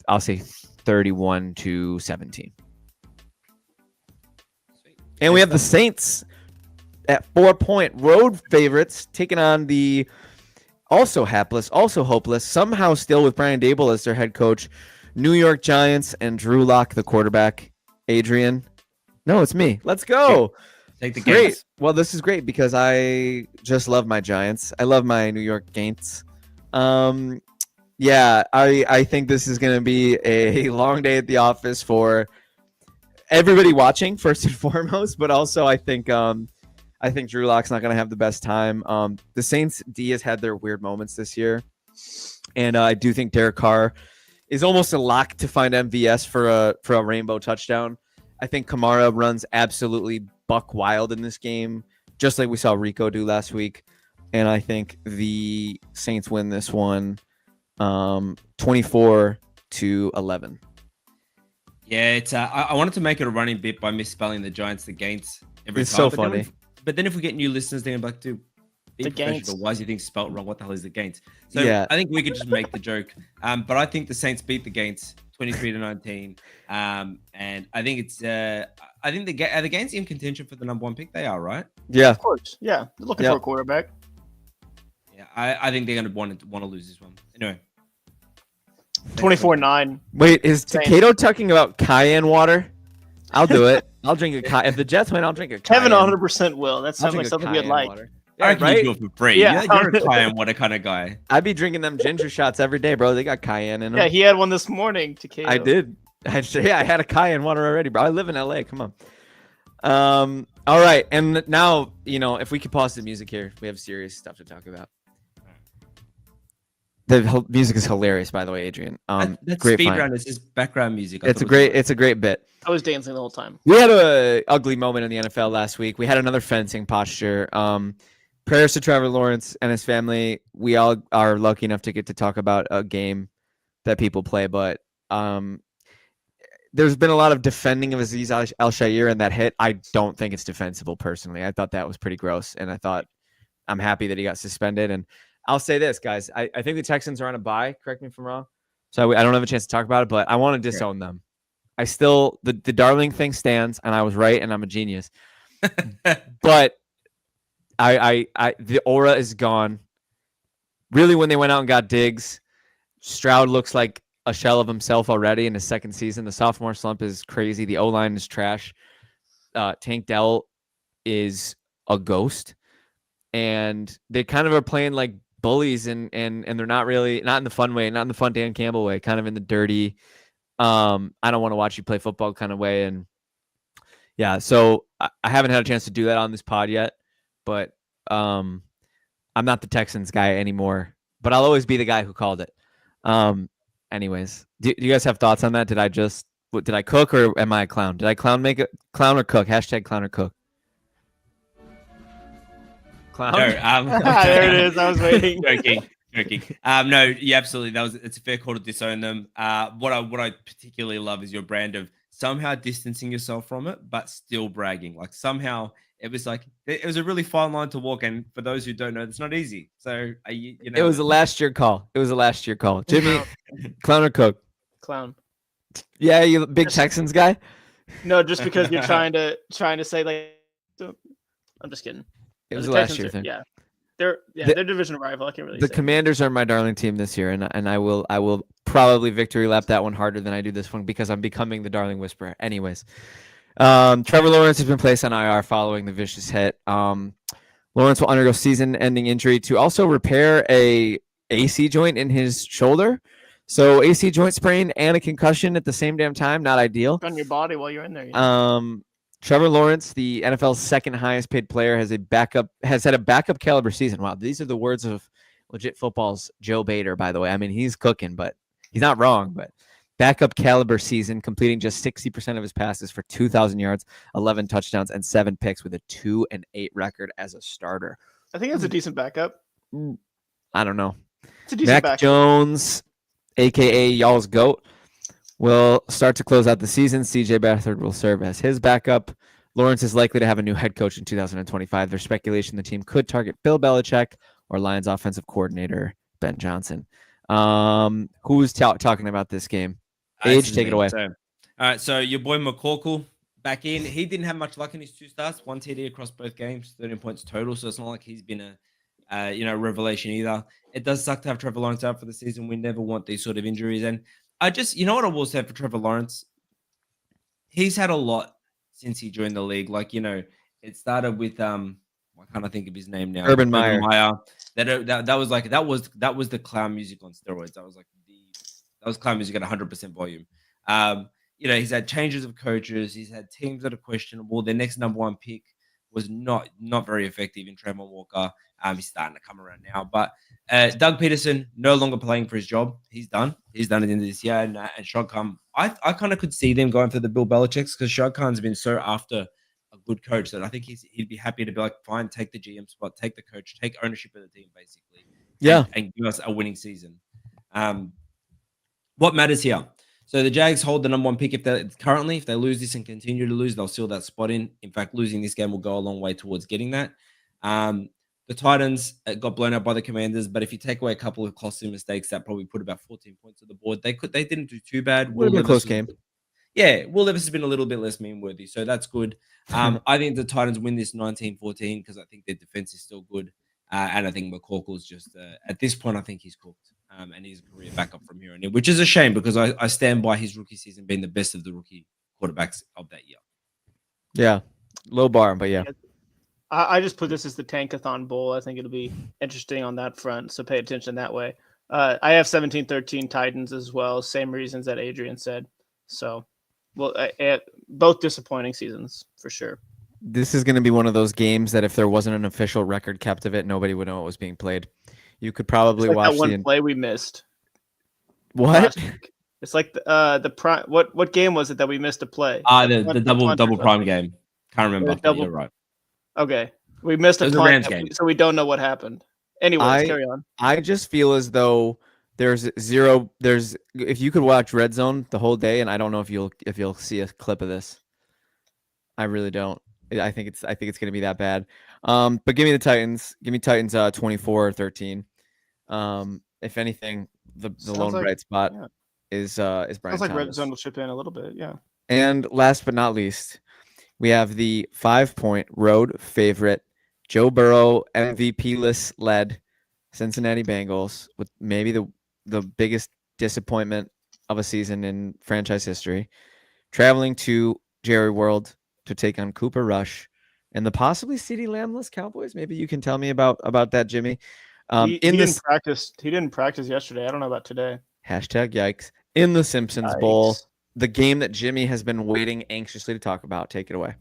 31-17. And we have the Saints at 4-point road favorites taking on the also hapless, also hopeless, somehow still with Brian Daboll as their head coach, New York Giants and Drew Lock, the quarterback. Adrian. No, it's me. Let's go. Take the Great. Gates. Well, this is great because I just love my Giants. I love my New York Gaints. I think this is going to be a long day at the office for everybody watching, first and foremost, but also I think Drew Lock's not going to have the best time. The Saints D has had their weird moments this year, and I do think Derek Carr is almost a lock to find MVS for a rainbow touchdown. I think Kamara runs absolutely buck wild in this game, just like we saw Rico do last week. And I think the Saints win this one 24-11. Yeah, it's. I wanted to make it a running bit by misspelling the Giants, the Gaints every It's time. so funny. But then if we get new listeners, they're gonna be like, dude, be The professional. Gaints. Why is your thing spelt wrong? What the hell is the Gaints? So Yeah. I think we could just make the joke. But I think the Saints beat the Gaints 23-19. And I think it's. I think the Gaints in contention for the number 1 pick. They are, right? Yeah. Of course. Yeah. They're looking Yep. for a quarterback. Yeah, I think they're gonna want to lose this one. Anyway. 24-9. Wait, is Same. Takedo talking about cayenne water? I'll do it. I'll drink a if the Jets win, I'll drink a Kevin cayenne. 100% will. That I'll sounds like drink a something we'd cayenne like. water. I Yeah, reckon right? you do it for free. Yeah. You're a cayenne water kind of guy. I'd be drinking them ginger shots every day, bro. They got cayenne in them. Yeah, he had one this morning. Takedo. I did. I had a cayenne water already, bro. I live in LA. Come on. All right, and now if we could pause the music here, we have serious stuff to talk about. The music is hilarious, by the way, Adrian. That's great speed find. round. It's just background music. It's a great bit. I was dancing the whole time. We had a ugly moment in the NFL last week. We had another fencing posture. Prayers to Trevor Lawrence and his family. We all are lucky enough to get to talk about a game that people play, but there's been a lot of defending of Aziz Al-Shaair and that hit. I don't think it's defensible personally. I thought that was pretty gross, and I'm happy that he got suspended. And I'll say this, guys. I think the Texans are on a bye. Correct me if I'm wrong. So I don't have a chance to talk about it, but I want to disown them. I still the Darling thing stands, and I was right, and I'm a genius. But the aura is gone. Really, when they went out and got Diggs, Stroud looks like a shell of himself already in his second season. The sophomore slump is crazy. The O-line is trash. Tank Dell is a ghost, and they kind of are playing like bullies, and they're not really, not in the fun way, not in the fun Dan Campbell way, kind of in the dirty, I don't want to watch you play football kind of way. And yeah, so I haven't had a chance to do that on this pod yet, but I'm not the Texans guy anymore, but I'll always be the guy who called it. Anyways, do you guys have thoughts on that? Did I cook, or am I a clown? Did I make it clown or cook? Hashtag clown or cook. Clown. No, There it is. I was waiting. joking. No, yeah, absolutely. It's a fair call to disown them. What I particularly love is your brand of somehow distancing yourself from it, but still bragging. Like somehow it was a really fine line to walk. And for those who don't know, it's not easy. So It was a last year call. Jimmy, clown or cook? Clown. Yeah, you big Texans guy. No, just because you're trying to say like, I'm just kidding. It was The a last Texans year are- thing. Yeah, they're division rival. I can't really. The say. Commanders are my darling team this year, and I will probably victory lap that one harder than I do this one because I'm becoming the darling whisperer. Anyways, Trevor Lawrence has been placed on IR following the vicious hit. Lawrence will undergo season-ending injury to also repair a AC joint in his shoulder. So AC joint sprain and a concussion at the same damn time, not ideal. On your body while you're in there. Yeah. Trevor Lawrence, the NFL's second highest paid player, has had a backup caliber season. Wow, these are the words of legit football's Joe Bader, by the way. I mean, he's cooking, but he's not wrong. But backup caliber season, completing just 60% of his passes for 2,000 yards, 11 touchdowns, and 7 picks with a 2-8 record as a starter. I think that's a decent backup. I don't know. It's a decent Mac backup. Jones, aka y'all's GOAT, will start to close out the season. CJ Beathard will serve as his backup. Lawrence is likely to have a new head coach in 2025. There's speculation the team could target Bill Belichick or Lions offensive coordinator Ben Johnson. Who's talking about this game? Age, take it away. All right, so your boy McCorkle back in. He didn't have much luck in his 2 starts. 1 TD across both games, 13 points total. So it's not like he's been a revelation either. It does suck to have Trevor Lawrence out for the season. We never want these sort of injuries. And I just, what I will say for Trevor Lawrence, he's had a lot since he joined the league. Like, it started with I can't think of his name now. Urban Meyer. That was the clown music on steroids. That was clown music at 100% volume. He's had changes of coaches. He's had teams that are questionable. Their next number 1 pick was not very effective in Trevor Walker. He's starting to come around now. But Doug Peterson no longer playing for his job. He's done. He's done it in this year. And Shad Khan, I kind of could see them going for the Bill Belichick's because Shad Khan's been so after a good coach that I think he'd be happy to be like, fine, take the GM spot, take the coach, take ownership of the team, basically. Yeah. And give us a winning season. What matters here? So the Jags hold the number 1 pick. If they lose this and continue to lose, they'll seal that spot in. In fact, losing this game will go a long way towards getting that. The Titans got blown out by the Commanders, but if you take away a couple of costly mistakes, that probably put about 14 points on the board. They didn't do too bad. Would have been a close game. Yeah, Will Levis has been a little bit less meme-worthy, so that's good. I think the Titans win this 19-14 because I think their defense is still good, and I think McCorkle's just at this point, I think he's cooked. and his career back up from here on in, which is a shame because I stand by his rookie season being the best of the rookie quarterbacks of that year. Yeah, low bar, but yeah. I just put this as the Tankathon Bowl. I think it'll be interesting on that front, so pay attention that way. I have 17-13 Titans as well. Same reasons that Adrian said. So, well, both disappointing seasons for sure. This is going to be one of those games that if there wasn't an official record kept of it, nobody would know it was being played. You could probably It's like watch that one play we missed. What? last week. It's like the prime. What game was it that we missed a play? The double prime game. Can't remember. The double- You're right. Okay, we missed It a was a punt, Rams game. so we don't know what happened. Anyways, carry on. I just feel as though there's zero. There's if you could watch Red Zone the whole day, and I don't know if you'll see a clip of this. I really don't. I think it's going to be that bad. But give me the Titans. Give me Titans 24-13. If anything, the lone like- bright spot yeah. is Brian Sounds like Red Thomas. Zone will chip in a little bit. Yeah. And last but not least, we have the 5-point road favorite, Joe Burrow MVP-less led Cincinnati Bengals with maybe the biggest disappointment of a season in franchise history, traveling to Jerry World to take on Cooper Rush and the possibly CeeDee Lamb-less Cowboys. Maybe you can tell me about that, Jimmy. He didn't practice. He didn't practice yesterday. I don't know about today. #yikes in the Simpsons Bowl, Yikes. the game that Jimmy has been waiting anxiously to talk about. Take it away.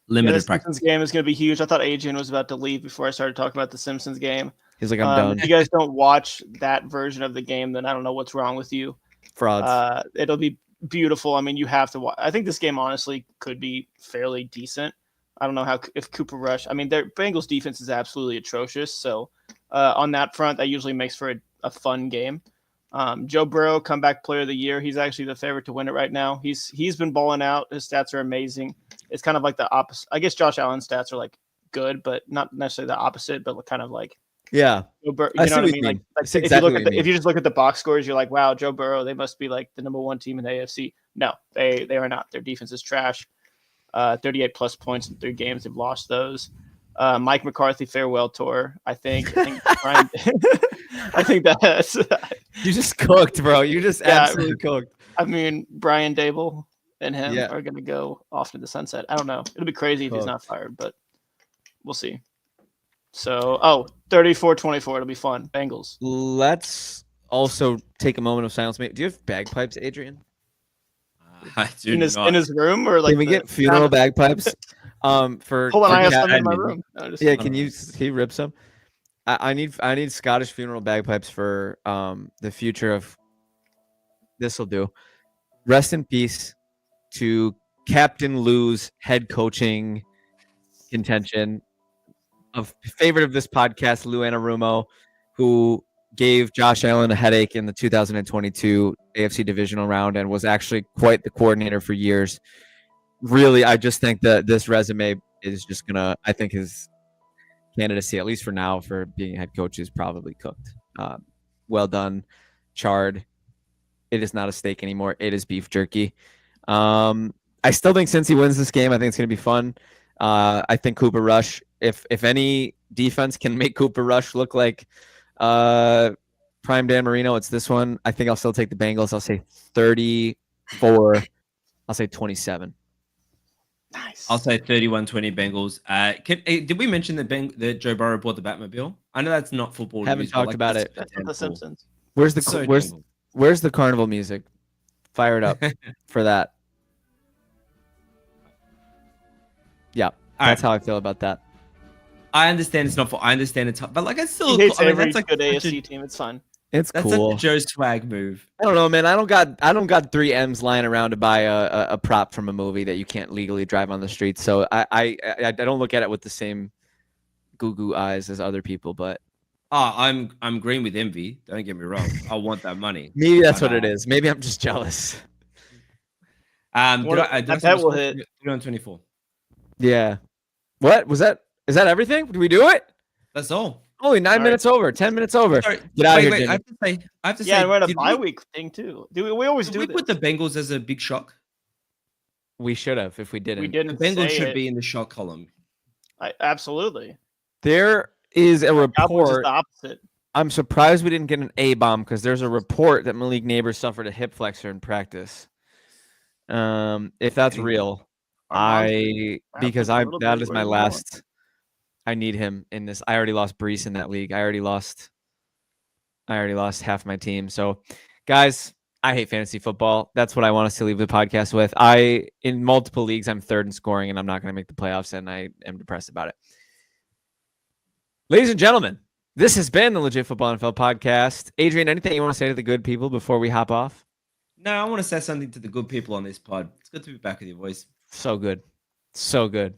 Limited this practice. Simpsons game is going to be huge. I thought Adrian was about to leave before I started talking about the Simpsons game. He's like, I'm done. If you guys don't watch that version of the game, then I don't know what's wrong with you. Frauds. It'll be beautiful. I mean, you have to watch. I think this game honestly could be fairly decent. I don't know if Cooper Rush. I mean, their Bengals defense is absolutely atrocious. So on that front, that usually makes for a fun game. Joe Burrow, comeback player of the year. He's actually the favorite to win it right now. He's been balling out. His stats are amazing. It's kind of like the opposite. I guess Josh Allen's stats are like good, but not necessarily the opposite, but kind of like Yeah. Joe Burrow, I you see know what what I you mean? mean. Like I see if exactly you what look you if you just look at the box scores, you're like, wow, Joe Burrow, they must be like the number one team in the AFC. No, they are not. Their defense is trash. 38 plus points in 3 games. They've lost those. Mike McCarthy farewell tour. I think Brian, I think that's. You just cooked, bro. You just Yeah, absolutely cooked. I mean, Brian Dable and him Yeah. are going to go off to the sunset. I don't know. It'll be crazy if he's Cooked. not fired, but we'll see. So, 34-24. It'll be fun. Bengals. Let's also take a moment of silence. Do you have bagpipes, Adrian? I do In his not. room or like Can we the get funeral sound- bagpipes? For Hold on, for I have Cat- some in my admin. room. No, just- Yeah, can you rip some? I need Scottish funeral bagpipes for the future of. This will do. Rest in peace to Captain Lou's head coaching contention of favorite of this podcast, Lou Anarumo, who gave Josh Allen a headache in the 2022 AFC divisional round and was actually quite the coordinator for years. Really, I just think that this resume is just gonna. I think his candidacy, at least for now, for being head coach, is probably cooked. Well done, charred. It is not a steak anymore. It is beef jerky. I still think since he wins this game, I think it's gonna be fun. I think Cooper Rush, if any defense can make Cooper Rush look like prime Dan Marino, it's this one. I think I'll still take the Bengals. I'll say 34. I'll say 27. Nice. I'll say 31-20 Bengals. Did we mention that Joe Burrow bought the Batmobile? I know that's not football. Haven't news, but, talked like, about it. That's not the Simpsons. Where's the So where's the carnival music? Fire it up for that. Yeah, All that's right. how I feel about that. I understand it's not for. I understand it's, but like it's still. He hates I mean, every that's like good such AFC a, team. It's fun. It's that's cool. such a Joe swag move. I don't know, man. I don't got 3 M's lying around to buy a prop from a movie that you can't legally drive on the street. So I don't look at it with the same goo eyes as other people. But I'm green with envy. Don't get me wrong. I want that money. maybe that's But, what it is. Maybe I'm just jealous. Did I That say will the hit. score? 24. Yeah. What was that? Is that everything? Did we do it? That's all. Only 9 All minutes over. 10 minutes over. Sorry, Get out of here, wait, Jimmy. I have to say. Yeah, and we're at a did bye we- week thing too. We always Did do we this. put the Bengals as a big shock? We should have if we didn't. We The didn't Bengals say should it. be in the shock column. Absolutely. There is a Cowboys is report. the opposite. I'm surprised we didn't get an A bomb because there's a report that Malik Neighbors suffered a hip flexor in practice. If that's real, because that is my last. I need him in this. I already lost Brees in that league. I already lost half my team. So, guys, I hate fantasy football. That's what I want us to leave the podcast with. In multiple leagues, I'm third in scoring, and I'm not going to make the playoffs, and I am depressed about it. Ladies and gentlemen, this has been the Legit Football NFL podcast. Adrian, anything you want to say to the good people before we hop off? No, I want to say something to the good people on this pod. It's good to be back with you, boys. So good. So good.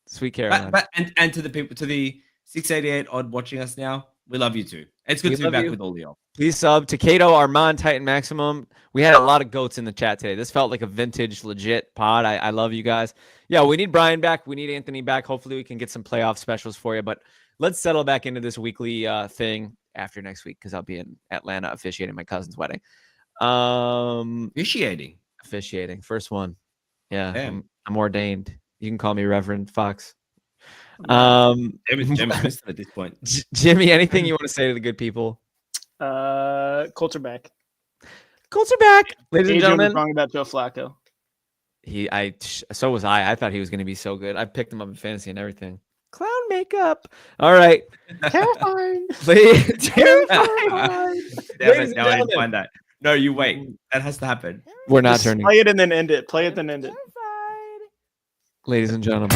Sweet Caroline. And to the people, to the 688 odd watching us now, we love you too. It's good to be back with all y'all. Please sub to Cato, Armand, Titan Maximum. We had a lot of goats in the chat today. This felt like a vintage, legit pod. I love you guys. Yeah, we need Brian back. We need Anthony back. Hopefully we can get some playoff specials for you. But let's settle back into this weekly thing after next week because I'll be in Atlanta officiating my cousin's wedding. Officiating. First one. Yeah, I'm ordained. You can call me Reverend Fox. Jimmy's at this point. Jimmy, anything you want to say to the good people? Colts are back. Colts are back, ladies and Adrian gentlemen. was wrong about Joe Flacco. So was I. I thought he was going to be so good. I picked him up in fantasy and everything. Clown makeup. All right. Terrifying. Terrifying. Damn it, now I didn't find that. No, you wait. That has to happen. We're not Just turning. Play it and then end it. Play it then end it. Ladies and gentlemen.